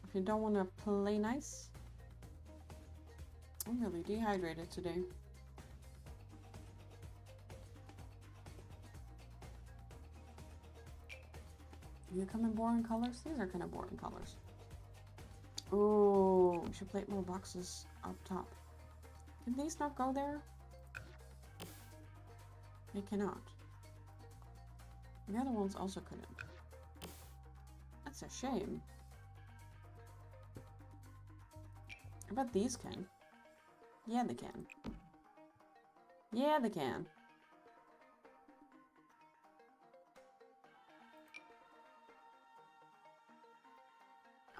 S1: If you don't want to play nice. I'm really dehydrated today. You come in boring colors? These are kind of boring colors. Oh, we should plate more boxes up top. Can these not go there? They cannot. The other ones also couldn't. That's a shame. I bet these can. Yeah, they can. Yeah, they can.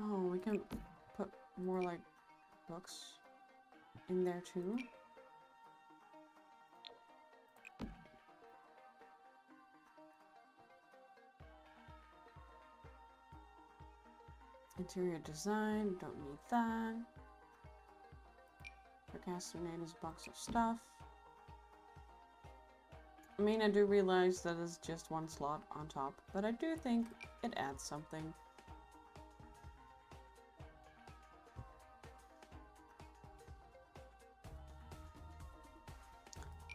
S1: Oh, we can put more like books in there too. Interior design, don't need that. Procrastinator's box of stuff. I mean, I do realize that it's just one slot on top, but I do think it adds something.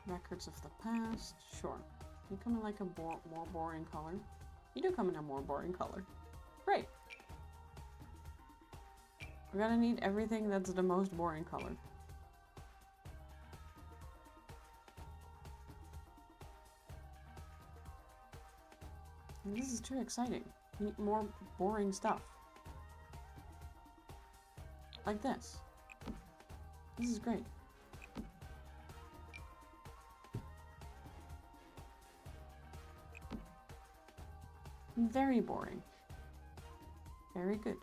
S1: Records of the past, sure. You come in like a more boring color. You do come in a more boring color. Great. We're gonna need everything that's the most boring color. And this is too exciting. We need more boring stuff. like this. This is great. Very boring. Very good.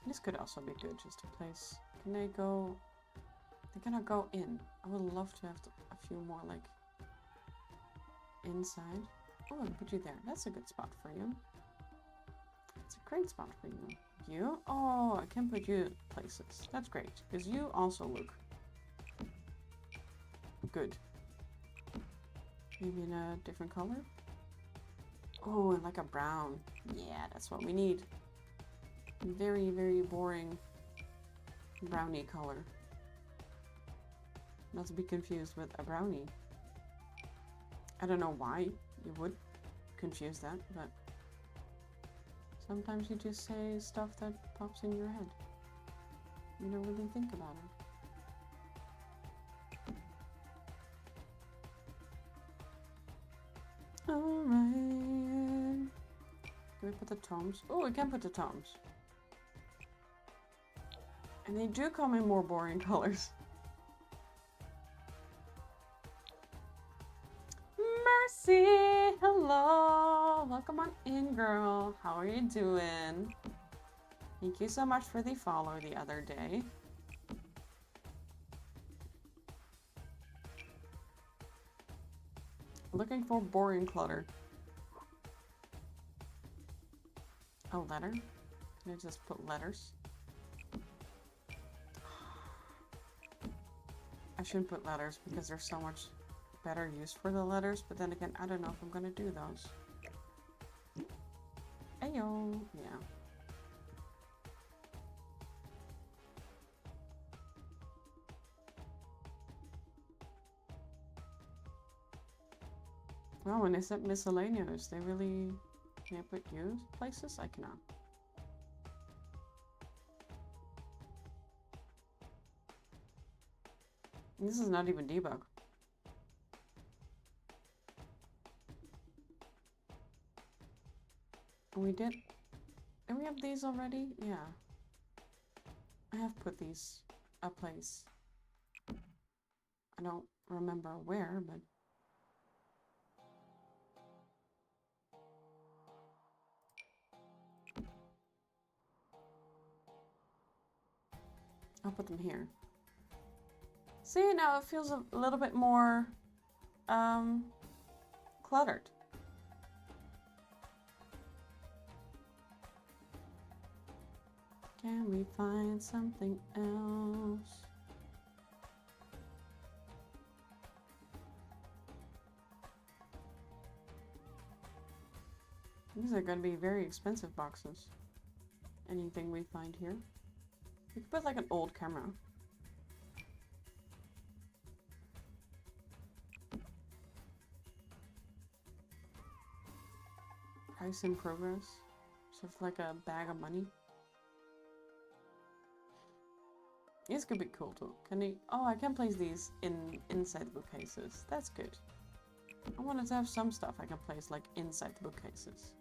S1: This could also be good, just a place. Can they go... They cannot go in. I would love to have a few more, like, inside. Oh, I can put you there. That's a good spot for you. It's a great spot for you. You? Oh, I can put you places. That's great, because you also look good. Maybe in a different color? Oh, and like a brown. Yeah, that's what we need. Very, very boring brownie color. Not to be confused with a brownie. I don't know why you would confuse that, but sometimes you just say stuff that pops in your head. You don't really think about it. Alright. Do we put the tomes? Oh, we can put the tomes. And they do come in more boring colors. Mercy! Hello! Welcome on in, girl. How are you doing? Thank you so much for the follow the other day. Looking for boring clutter. A letter? Can I just put letters? I shouldn't put letters because there's so much better use for the letters, but then again, I don't know if I'm gonna do those. Ayo! Yeah. Oh, when they said miscellaneous, they really can't put use places? I cannot. This is not even debug. We did we have these already? Yeah. I have put these a place. I don't remember where, but... I'll put them here. See, now it feels a little bit more cluttered. Can we find something else? These are going to be very expensive boxes. Anything we find here. We could put like an old camera. Price in progress. Sort of like a bag of money. This could be cool too. Can I? Oh, I can place these inside the bookcases. That's good. I wanted to have some stuff I can place like inside the bookcases.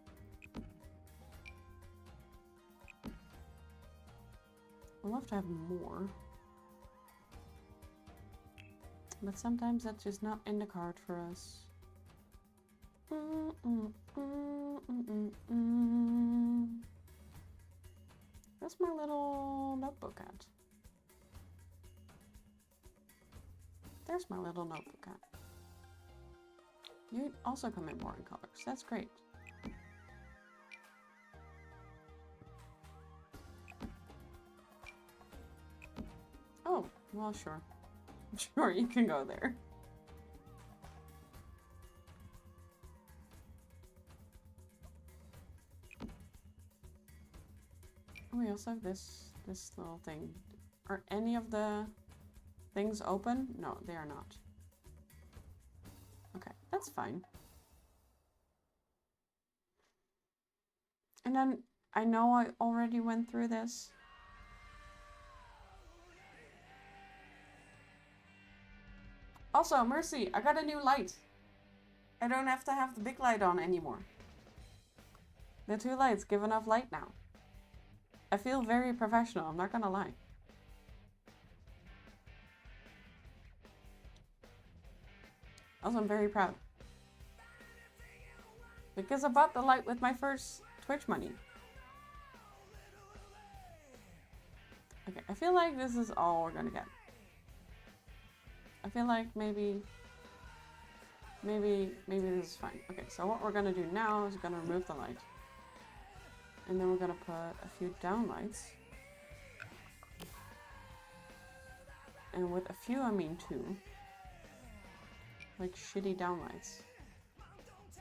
S1: I'd love to have more. But sometimes that's just not in the card for us. Where's my little notebook at? There's my little notebook at. You also come in boring colors. That's great. Oh, well, sure. Sure, you can go there. Oh, we also have this little thing. Are any of the things open? No, they are not. Okay, that's fine. And then, I know I already went through this. Also, Mercy, I got a new light. I don't have to have the big light on anymore. The 2 lights give enough light now. I feel very professional, I'm not gonna lie. Also, I'm very proud. Because I bought the light with my first Twitch money. Okay, I feel like this is all we're gonna get. I feel like maybe this is fine. Okay, so what we're gonna do now is we're gonna remove the light. And then we're gonna put a few down lights. And with a few, I mean 2. Like shitty down lights.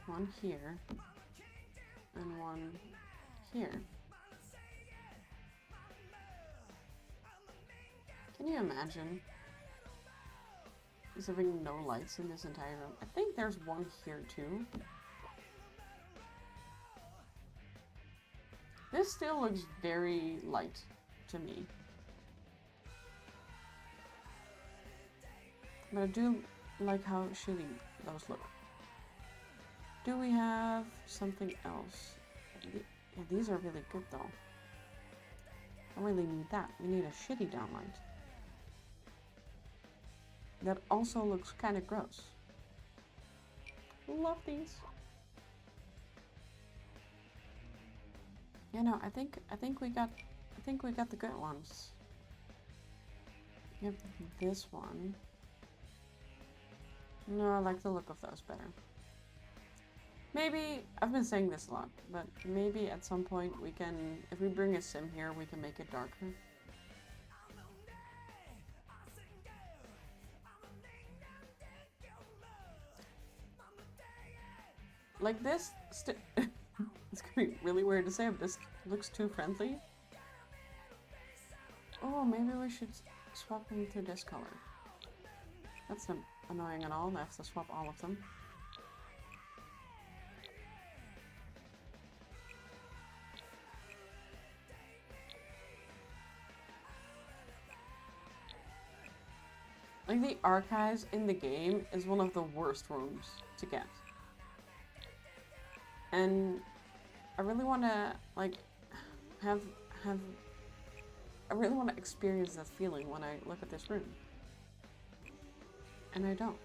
S1: 1 here. And 1 here. Can you imagine? Just having no lights in this entire room. I think there's 1 here too. This still looks very light to me. But I do like how shitty those look. Do we have something else? Yeah, these are really good though. I really need that. We need a shitty downlight. That also looks kind of gross. Love these. Yeah, no, I think we got the good ones. We have this one. No, I like the look of those better. Maybe, I've been saying this a lot, but maybe at some point we can, if we bring a sim here, we can make it darker. Like this, it's gonna be really weird to say, but this looks too friendly. Oh, maybe we should swap them to this color. That's not annoying at all. I have to swap all of them. Like, the archives in the game is one of the worst rooms to get. And I really want to, like, I really want to experience that feeling when I look at this room. And I don't.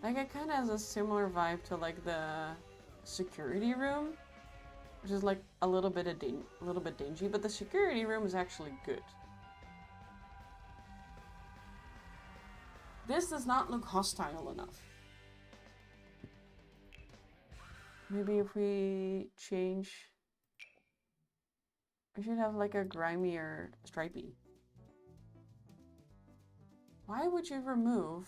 S1: Like, it kind of has a similar vibe to, like, the security room, which is, like, a little bit dingy, but the security room is actually good. This does not look hostile enough. Maybe if we change... We should have like a grimier stripey. Why would you remove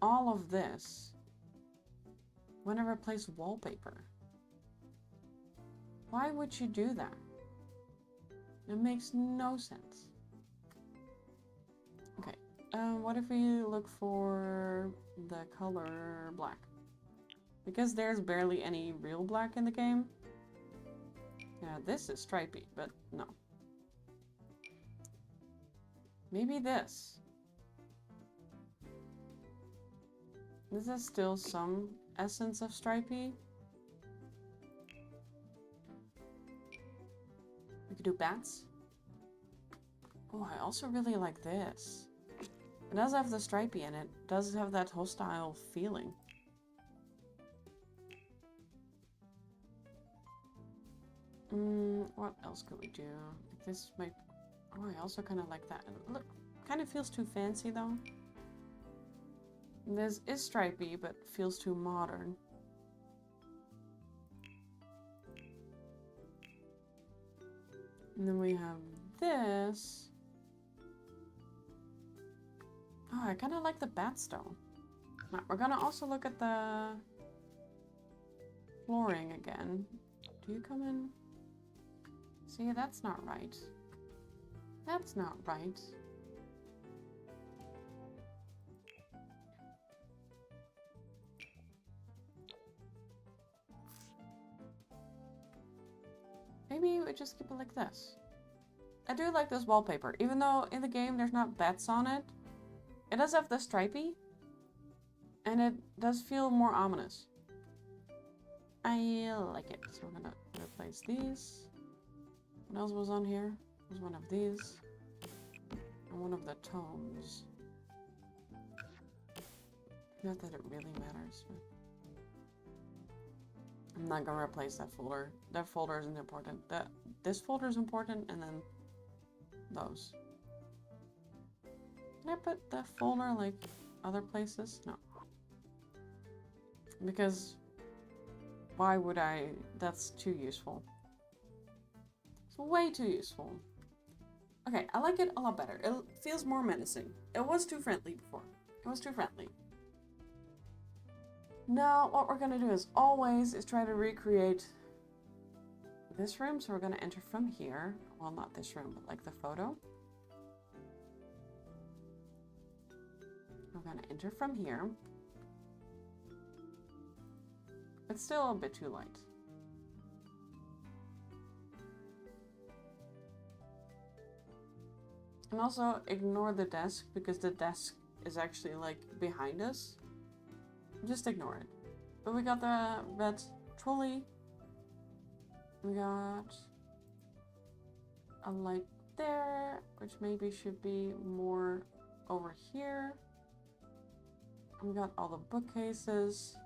S1: all of this when I replace wallpaper? Why would you do that? It makes no sense. Okay, what if we look for the color black? Because there's barely any real black in the game. Yeah, this is stripey, but no. Maybe this. This is still some essence of stripey. We could do bats. Oh, I also really like this. It does have the stripey in it. It does have that hostile feeling. What else could we do? This might... Oh, I also kind of like that. Look, kind of feels too fancy though. This is stripey, but feels too modern. And then we have this. Oh, I kind of like the bats though. Now, we're gonna also look at the flooring again. Do you come in? See, that's not right. That's not right. Maybe we just keep it like this. I do like this wallpaper. Even though in the game there's not bats on it, it does have the stripey. And it does feel more ominous. I like it. So we're gonna replace these. What else was on here? There's one of these. And one of the tomes. Not that it really matters. But I'm not gonna replace that folder. That folder isn't important. This folder is important, and then those. Can I put that folder like other places? No. Because why would I? That's too useful. It's way too useful. Okay, I like it a lot better. It feels more menacing. It was too friendly before. It was too friendly. Now, what we're gonna do as always is try to recreate this room. So we're gonna enter from here. Well, not this room, but like the photo. We're gonna enter from here. It's still a bit too light. And also ignore the desk because the desk is actually like behind us. Just ignore it. But we got the red trolley. We got a light there, which maybe should be more over here. And we got all the bookcases.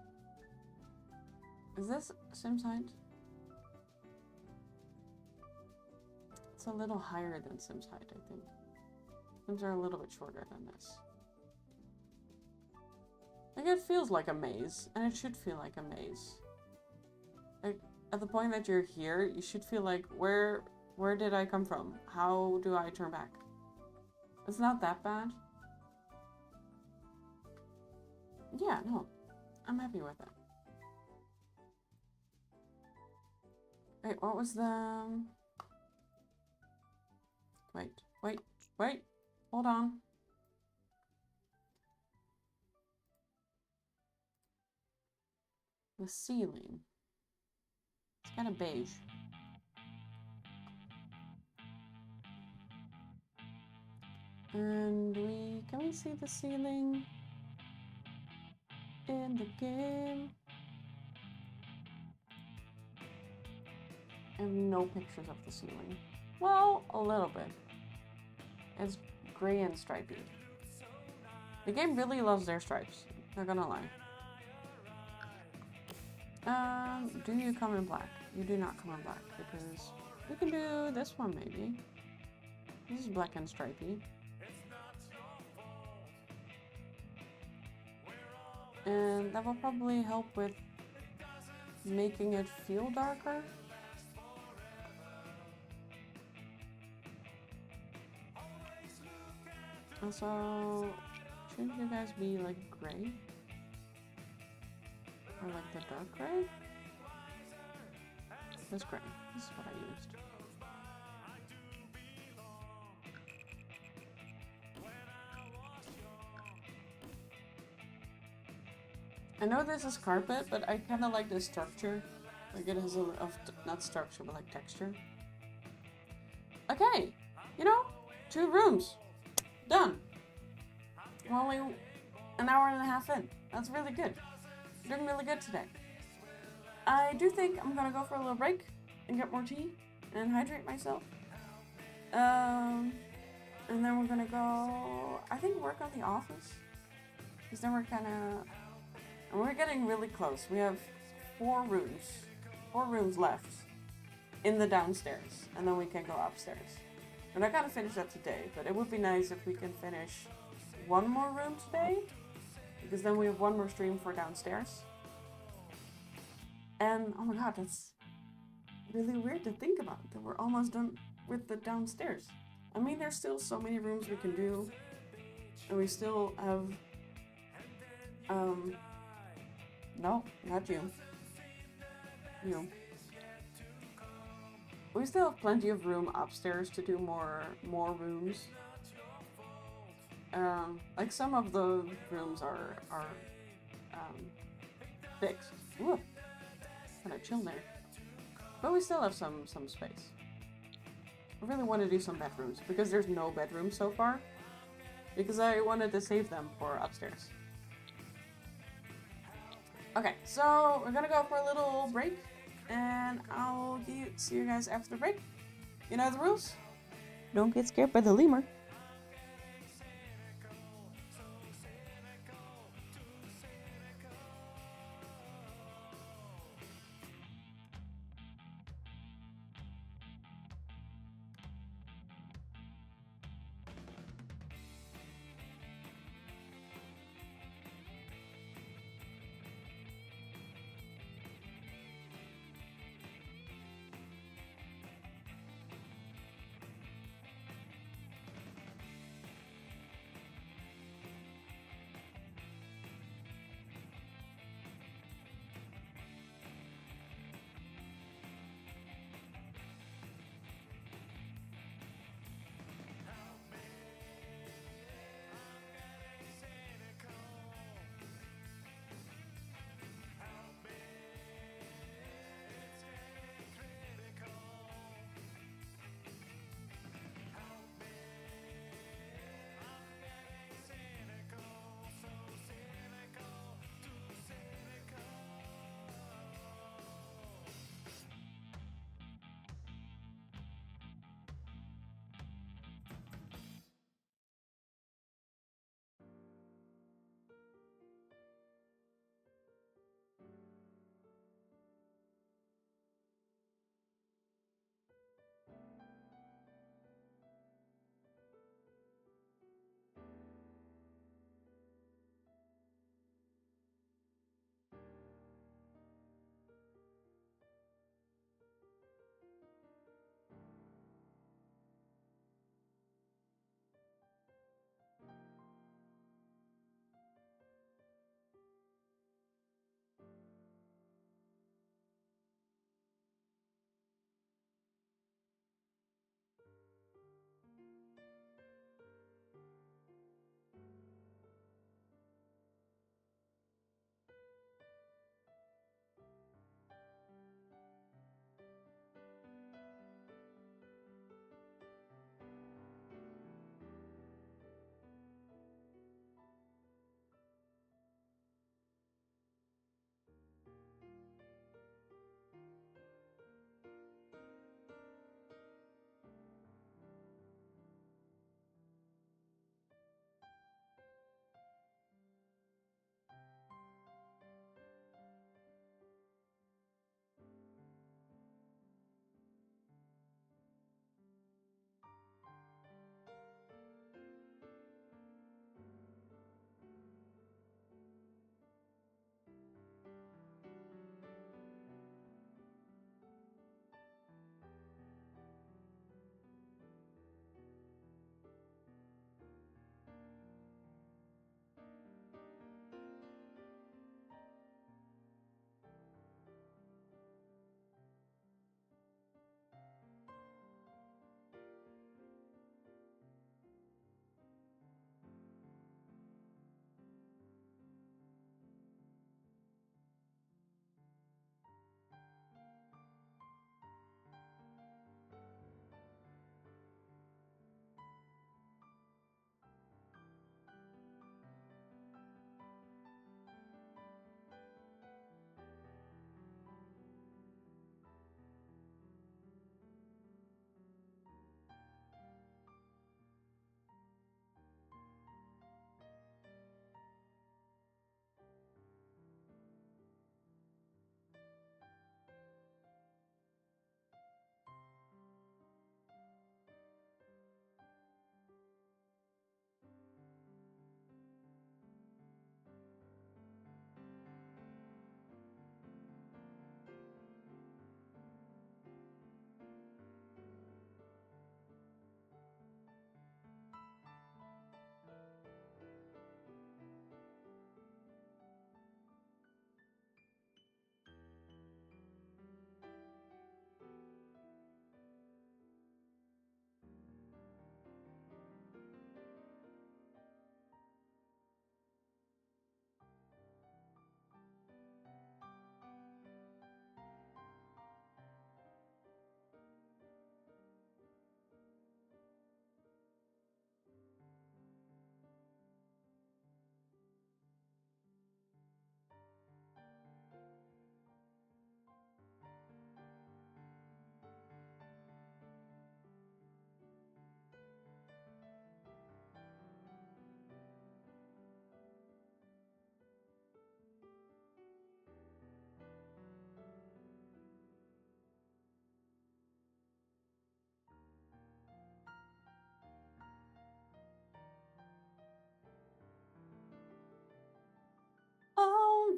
S1: Is this Sims height? It's a little higher than Sims height, I think. Sims are a little bit shorter than this. Like, it feels like a maze, and it should feel like a maze. Like, at the point that you're here, you should feel like, where did I come from? How do I turn back? It's not that bad. Yeah, no. I'm happy with it. Wait, what was the... Wait. Hold on. The ceiling. It's kind of beige. And can we see the ceiling in the game? I have no pictures of the ceiling. Well, a little bit. It's gray and stripy. The game really loves their stripes. Not gonna lie. Do you come in black? You do not come in black because we can do this one maybe. This is black and stripy. And that will probably help with making it feel darker. Also, shouldn't you guys be like gray? Or like the dark gray? This gray. This is what I used. I know this is carpet, but I kind of like the structure. Like it has not structure, but like texture. Okay, you know, 2 rooms. Done. We're only an hour and a half in. That's really good. Doing really good today. I do think I'm gonna go for a little break and get more tea and hydrate myself. And then we're gonna go, I think, work on the office. Because then we're getting really close. We have 4 rooms left in the downstairs. And then we can go upstairs. We're not gonna finish that today, but it would be nice if we can finish 1 more room today. Because then we have 1 more stream for downstairs. And oh my god, that's really weird to think about, that we're almost done with the downstairs. I mean, there's still so many rooms we can do. And we still have... No, not you. You. We still have plenty of room upstairs to do more rooms. Like some of the rooms are fixed. Ooh, kind of chill there. But we still have some space. I really want to do some bedrooms because there's no bedrooms so far. Because I wanted to save them for upstairs. Okay, so we're gonna go for a little break, and I'll see you guys after the break. You know the rules? Don't get scared by the lemur.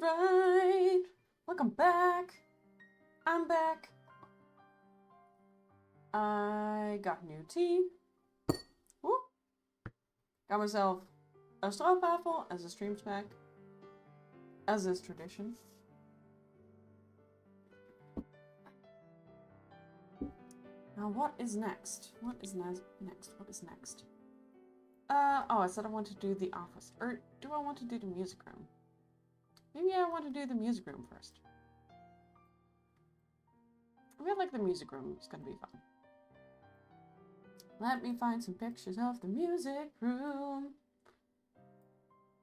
S1: Alright. Welcome back. I'm back. I got new tea. Woo. Got myself a stroopwafel as a stream snack. As is tradition. Now what is next? What is next? What is next? Oh, I said I want to do the office. Or do I want to do the music room? Maybe I want to do the music room first. I feel like the music room is gonna be fun. Let me find some pictures of the music room.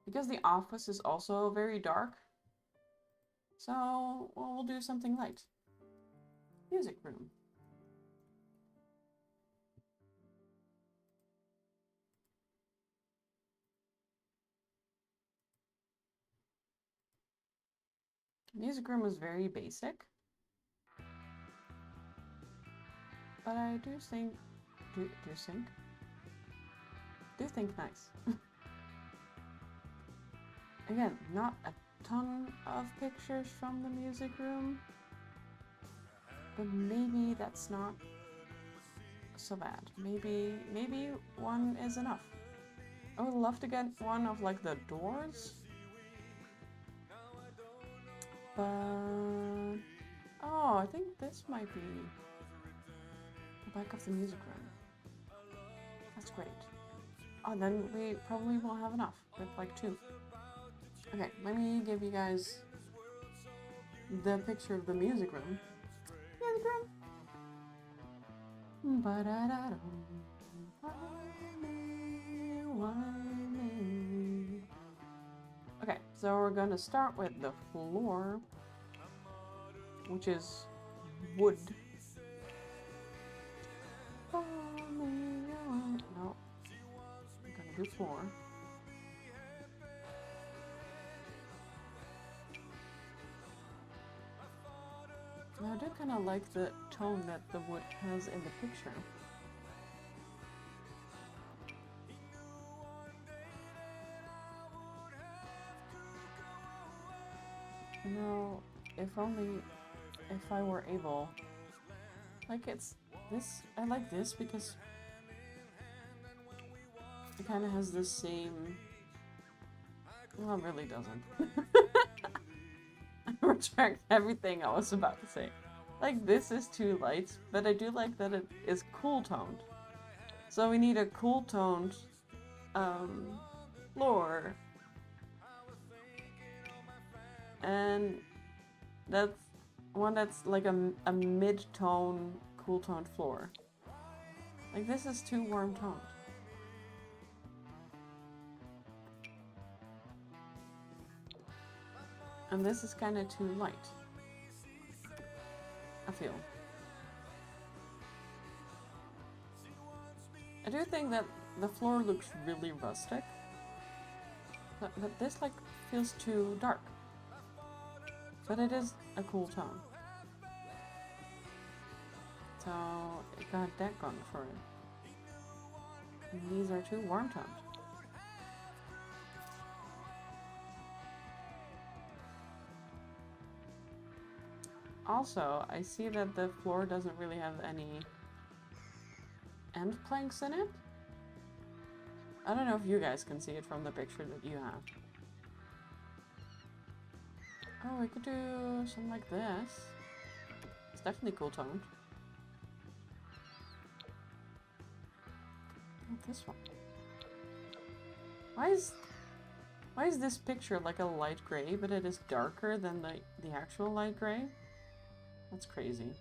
S1: Because the office is also very dark. So, well, we'll do something light. Music room. Music room is very basic. But I do think... Do think nice. Again, not a ton of pictures from the music room. But maybe that's not so bad. Maybe one is enough. I would love to get one of like the doors. But oh, I think this might be the back of the music room. That's great. Oh, then we probably won't have enough with like 2. Okay, let me give you guys the picture of the music room. Music room. Okay, so we're gonna start with the floor, which is wood. No, I'm gonna do floor. Now, I do kind of like the tone that the wood has in the picture. You know, if I were able, like it's this, I like this because it kind of has the same, well, it really doesn't. I retract everything I was about to say. Like, this is too light, but I do like that it is cool toned. So we need a cool toned floor. And that's one that's like a mid-tone, cool toned floor. Like, this is too warm toned. And this is kind of too light, I feel. I do think that the floor looks really rustic, but this like feels too dark. But it is a cool tone. So it got that going for it. And these are too warm toned. Also, I see that the floor doesn't really have any end planks in it. I don't know if you guys can see it from the picture that you have. Oh, we could do something like this. It's definitely cool toned. Like this one. Why is this picture like a light gray, but it is darker than the actual light gray? That's crazy.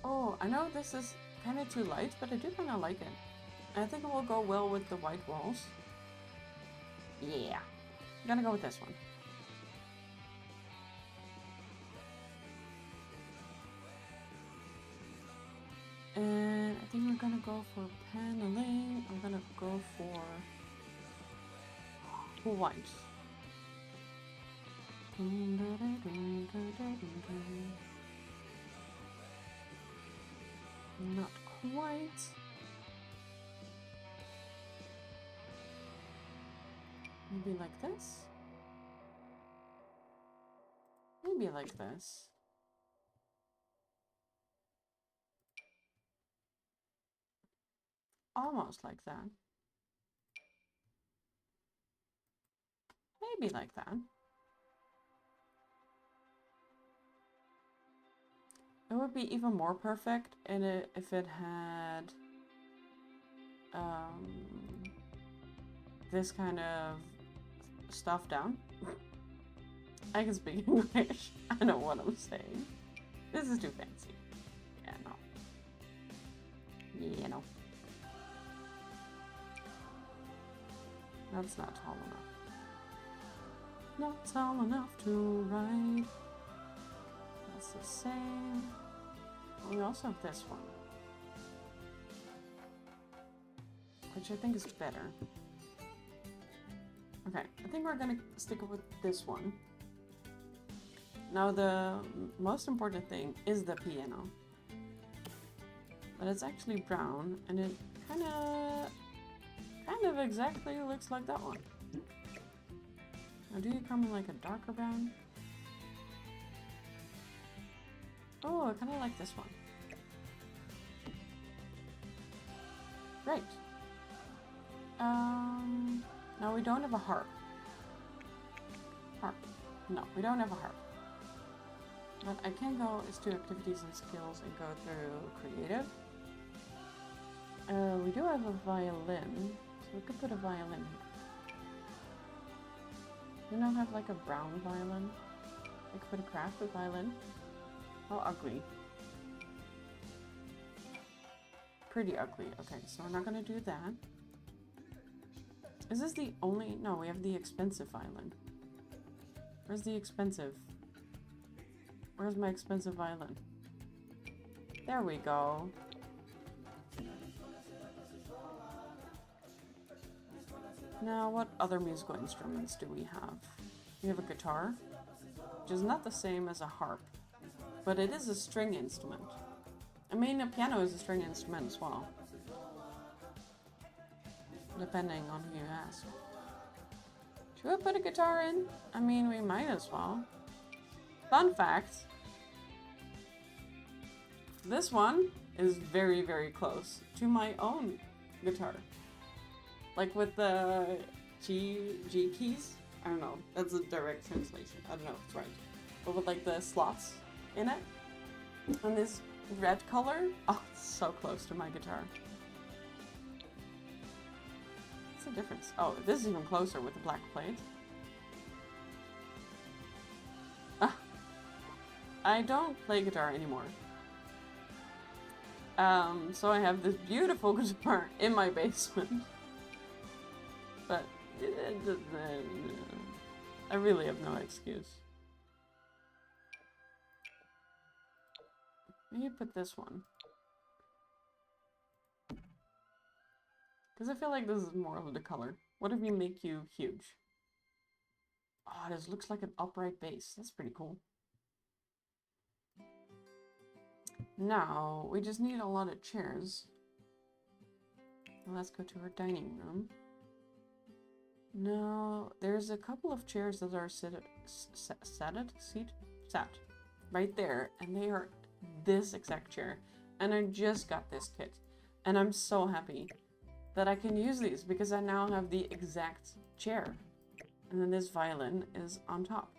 S1: Oh, I know this is kind of too light, but I do kind of like it. I think it will go well with the white walls. Yeah, I'm gonna go with this one. And I think we're gonna go for paneling. I'm gonna go for white. Not quite. Maybe like this? Maybe like this. Almost like that. Maybe like that. It would be even more perfect if it had this kind of stuff down. I can speak English. I know what I'm saying. This is too fancy. Yeah, no. Yeah, no. That's not tall enough. Not tall enough to ride. That's the same. We also have this one, which I think is better. Okay, I think we're gonna stick with this one. Now the most important thing is the piano. But it's actually brown, and it kind of exactly looks like that one. Now do you come in like a darker brown? Oh, I kind of like this one. Great. Now we don't have a harp. Harp. No, we don't have a harp. But I can go to activities and skills and go through creative. We do have a violin, so we could put a violin here. We don't have like a brown violin. We could put a crafted violin. How ugly. Pretty ugly. Okay, so we're not gonna do that. Is this the only... No, we have the expensive violin. Where's the expensive? Where's my expensive violin? There we go. Now, what other musical instruments do we have? We have a guitar, which is not the same as a harp, but it is a string instrument. I mean, a piano is a string instrument as well, depending on who you ask. Should we put a guitar in? I mean, we might as well. Fun fact, this one is very, very close to my own guitar. Like with the G keys. I don't know, that's a direct translation. I don't know if it's right. But with like the slots in it. And this red color, oh, it's so close to my guitar. What's the difference? Oh, this is even closer with the black plate. I don't play guitar anymore. So I have this beautiful guitar in my basement. But I really have no excuse. Maybe put this one. Because I feel like this is more of the color. What if we make you huge? Oh, this looks like an upright base. That's pretty cool. Now, we just need a lot of chairs. Let's go to our dining room. Now, there's a couple of chairs that are sat right there, and they are this exact chair. And I just got this kit, and I'm so happy that I can use these because I now have the exact chair. And then this violin is on top.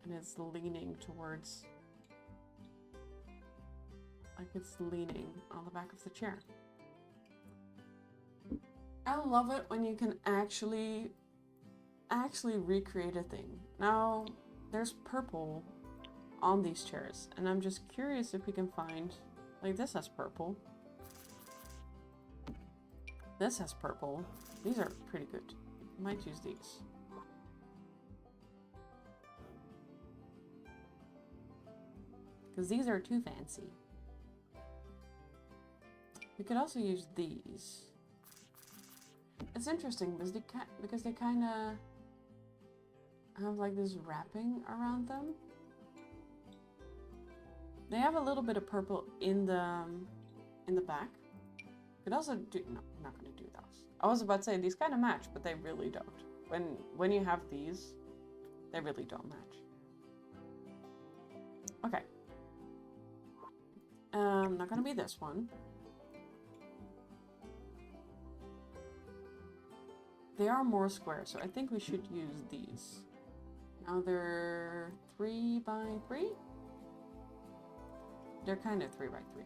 S1: And it's leaning towards, like it's leaning on the back of the chair. I love it when you can actually recreate a thing. Now, there's purple on these chairs, and I'm just curious if we can find, like this has purple. This has purple. These are pretty good. I might use these. Because these are too fancy. We could also use these. It's interesting because they kind of have like this wrapping around them. They have a little bit of purple in the back. could also do, no, I'm not gonna do those. I was about to say these kind of match, but they really don't. When you have these, they really don't match. Okay. Not gonna be this one. They are more square, so I think we should use these. Now they're 3 by 3? They're kind of 3 by 3.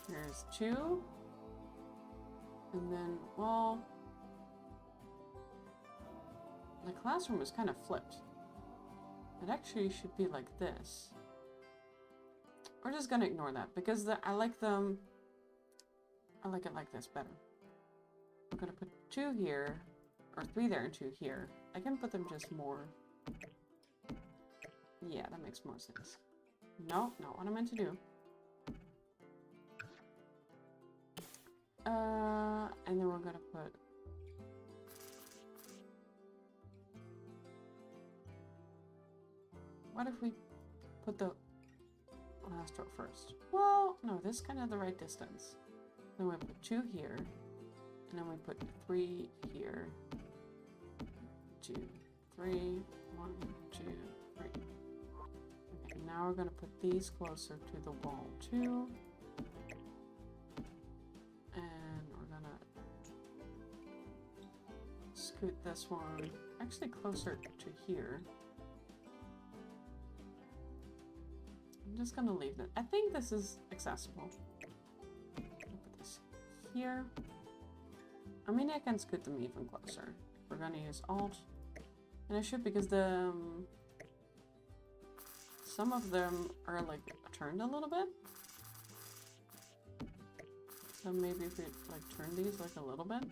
S1: Here's 2. And then, well, the classroom is kind of flipped. It actually should be like this. We're just gonna ignore that because I like them. I like it like this better. I'm gonna put 2 here, or 3 there and 2 here. I can put them just more. Yeah, that makes more sense. No, not what I meant to do. And then we're gonna put. What if we put the last row first? Well, no, this is kind of the right distance. Then we put 2 here, and then we put 3 here. 2, 3, 1, 2, 3. Okay, now we're gonna put these closer to the wall too. And we're gonna scoot this one actually closer to here. I'm just gonna leave it. I think this is accessible. Put this here. I mean, I can scoot them even closer. We're gonna use Alt, and I should because the some of them are like turned a little bit. So maybe if we like turn these like a little bit.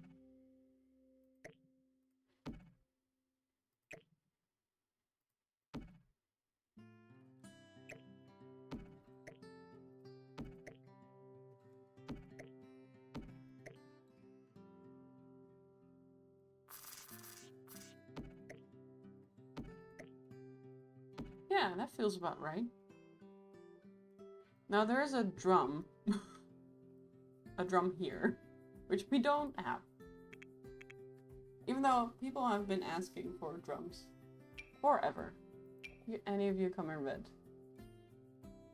S1: Yeah, that feels about right. Now there is a drum. A drum here, which we don't have. Even though people have been asking for drums forever. Any of you come in red?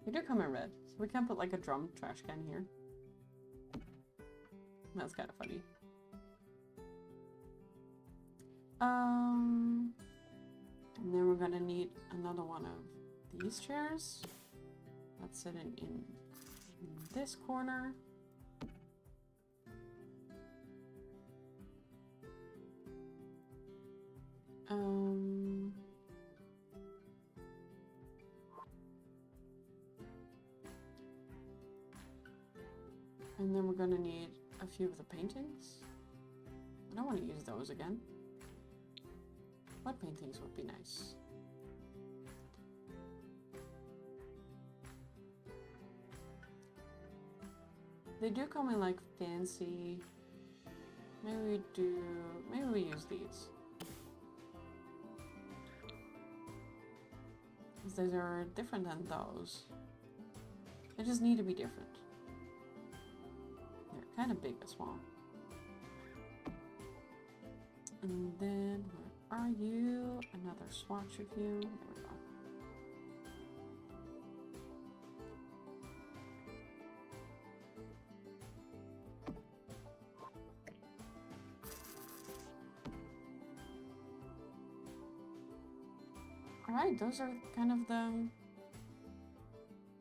S1: You do come in red, so we can put like a drum trash can here. That's kind of funny. And then we're gonna need another one of these chairs. Let's sit in this corner. And then we're gonna need a few of the paintings. I don't want to use those again. What paintings would be nice? They do come in like fancy. Maybe we use these. Because those are different than those. They just need to be different. They're kind of big as well. And then, where are you? Another swatch of you. There we go. Alright, those are kind of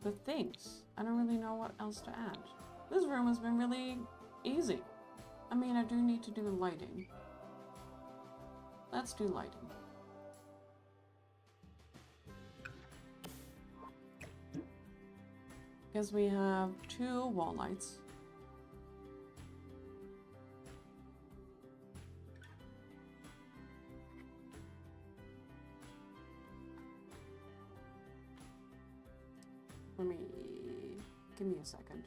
S1: the things. I don't really know what else to add. This room has been really easy. I mean, I do need to do lighting. Let's do lighting. Because we have 2 wall lights. Give me a second.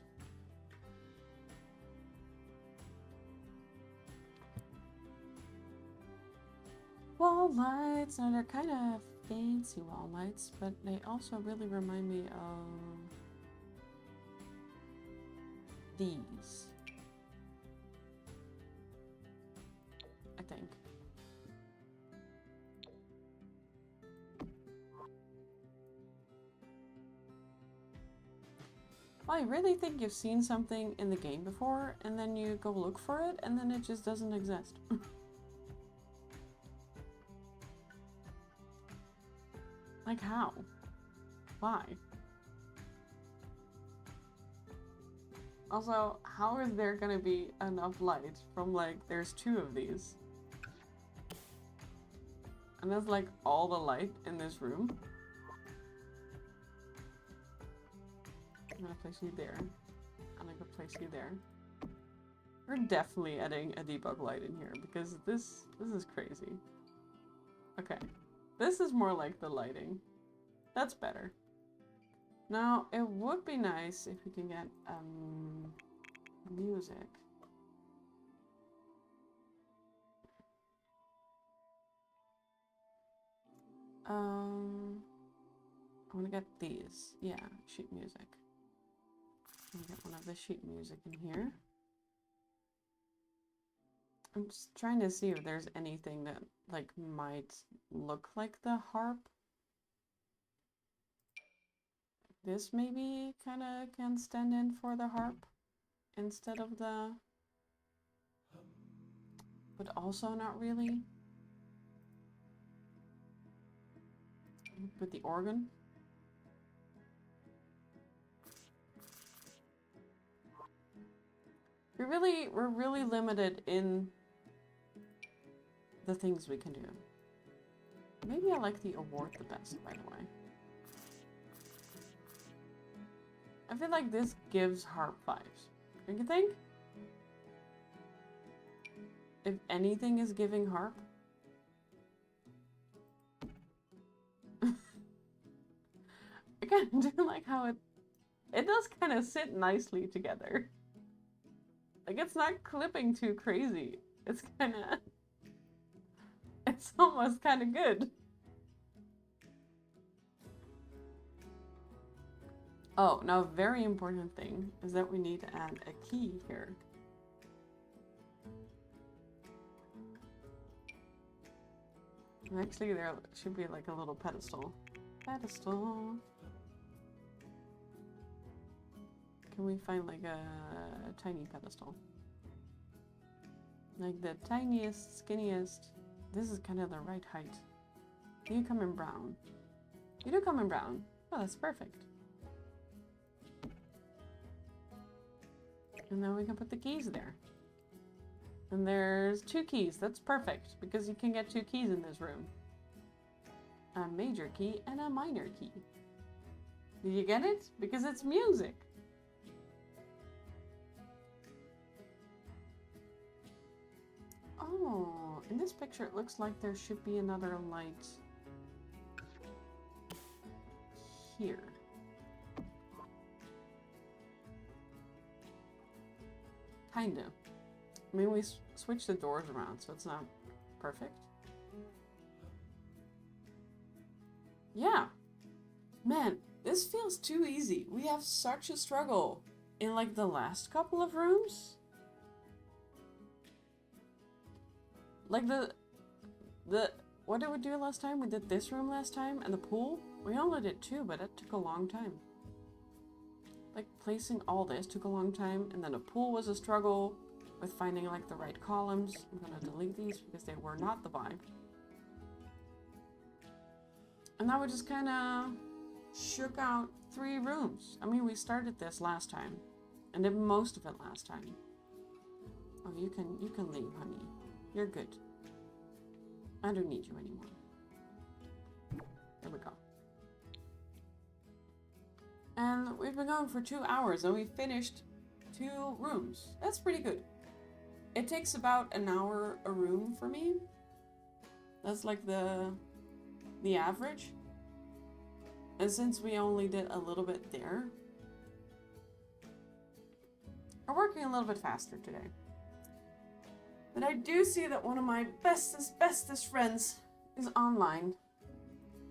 S1: Wall lights, and they're kind of fancy wall lights, but they also really remind me of these. I think. Well, I really think you've seen something in the game before, and then you go look for it, and then it just doesn't exist. Like how? Why? Also, how is there gonna be enough light from, like, there's 2 of these? And that's like all the light in this room. I'm gonna place you there. And I'm gonna place you there. We're definitely adding a debug light in here because this is crazy. Okay. This is more like the lighting. That's better. Now, it would be nice if we can get music. I want to get these. Yeah, sheet music. I'm gonna get one of the sheet music in here. I'm just trying to see if there's anything that, like, might look like the harp. This maybe kind of can stand in for the harp instead of the... But also not really. With the organ. We're really limited in the things we can do. Maybe I like the award the best, by the way. I feel like this gives harp vibes. Don't you think? If anything is giving harp. Again, I do like how it does kind of sit nicely together. Like, it's not clipping too crazy. It's kind of... It's almost kind of good. Oh, now a very important thing is that we need to add a key here. And actually, there should be like a little pedestal. Pedestal. Can we find like a tiny pedestal? Like the tiniest, skinniest. This is kind of the right height. You come in brown. You do come in brown. Oh, that's perfect. And then we can put the keys there. And there's 2 keys. That's perfect because you can get 2 keys in this room. A major key and a minor key. Did you get it? Because it's music. Oh, in this picture it looks like there should be another light here. Kind of. I mean, we switched the doors around, so it's not perfect. Yeah. Man, this feels too easy. We have such a struggle in, like, the last couple of rooms. Like, what did we do last time? We did this room last time, and the pool. We only did 2, but it took a long time. Like, placing all this took a long time, and then the pool was a struggle with finding, like, the right columns. I'm gonna delete these because they were not the vibe. And now we just kind of shook out 3 rooms. I mean, we started this last time, and did most of it last time. Oh, you can leave, honey. You're good. I don't need you anymore. There we go. And we've been going for 2 hours and we finished 2 rooms. That's pretty good. It takes about an hour a room for me. That's like the average. And since we only did a little bit there, we're working a little bit faster today. But I do see that one of my bestest friends is online.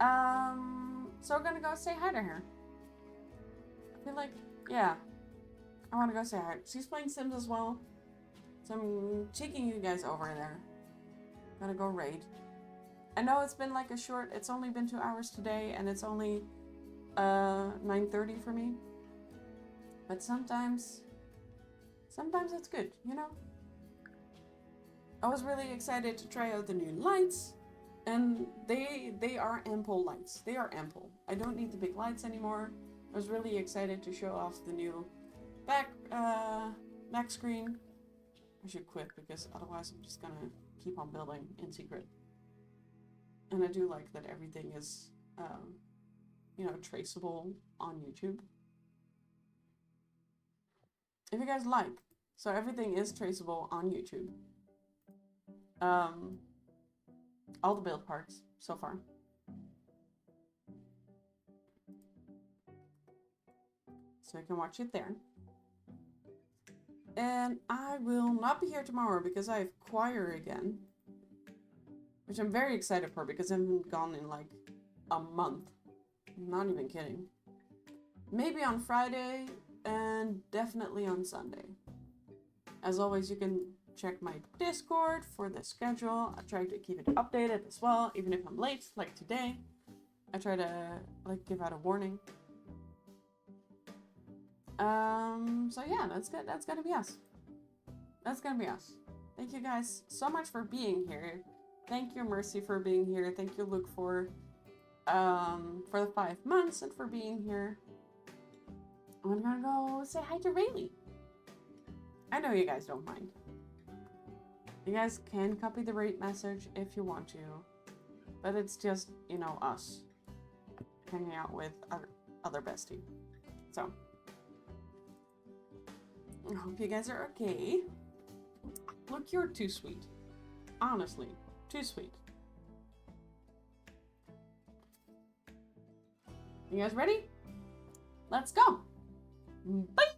S1: So we're gonna go say hi to her. I feel like, yeah, I want to go say hi. She's playing Sims as well, so I'm taking you guys over there. Gonna go raid. I know it's been like a short. It's only been 2 hours today, and it's only 9:30 for me. But sometimes it's good, you know? I was really excited to try out the new lights, and they are ample lights. They are ample. I don't need the big lights anymore. I was really excited to show off the new back screen. I should quit because otherwise I'm just gonna keep on building in secret. And I do like that everything is, you know, traceable on YouTube. If you guys like, so everything is traceable on YouTube. All the build parts so far. So you can watch it there. And I will not be here tomorrow because I have choir again. Which I'm very excited for because I haven't gone in like a month. I'm not even kidding. Maybe on Friday and definitely on Sunday. As always, you can check my Discord for the schedule. I try to keep it updated as well, even if I'm late, like today. I try to like give out a warning. So yeah, that's good. That's gonna be us. That's gonna be us. Thank you guys so much for being here. Thank you, Mercy, for being here. Thank you, Luke, for the 5 months and for being here. I'm gonna go say hi to Rayleigh. I know you guys don't mind. You guys can copy the rate message if you want to, but it's just, you know, us hanging out with our other bestie. So, I hope you guys are okay. Look, you're too sweet. Honestly, too sweet. You guys ready? Let's go. Bye.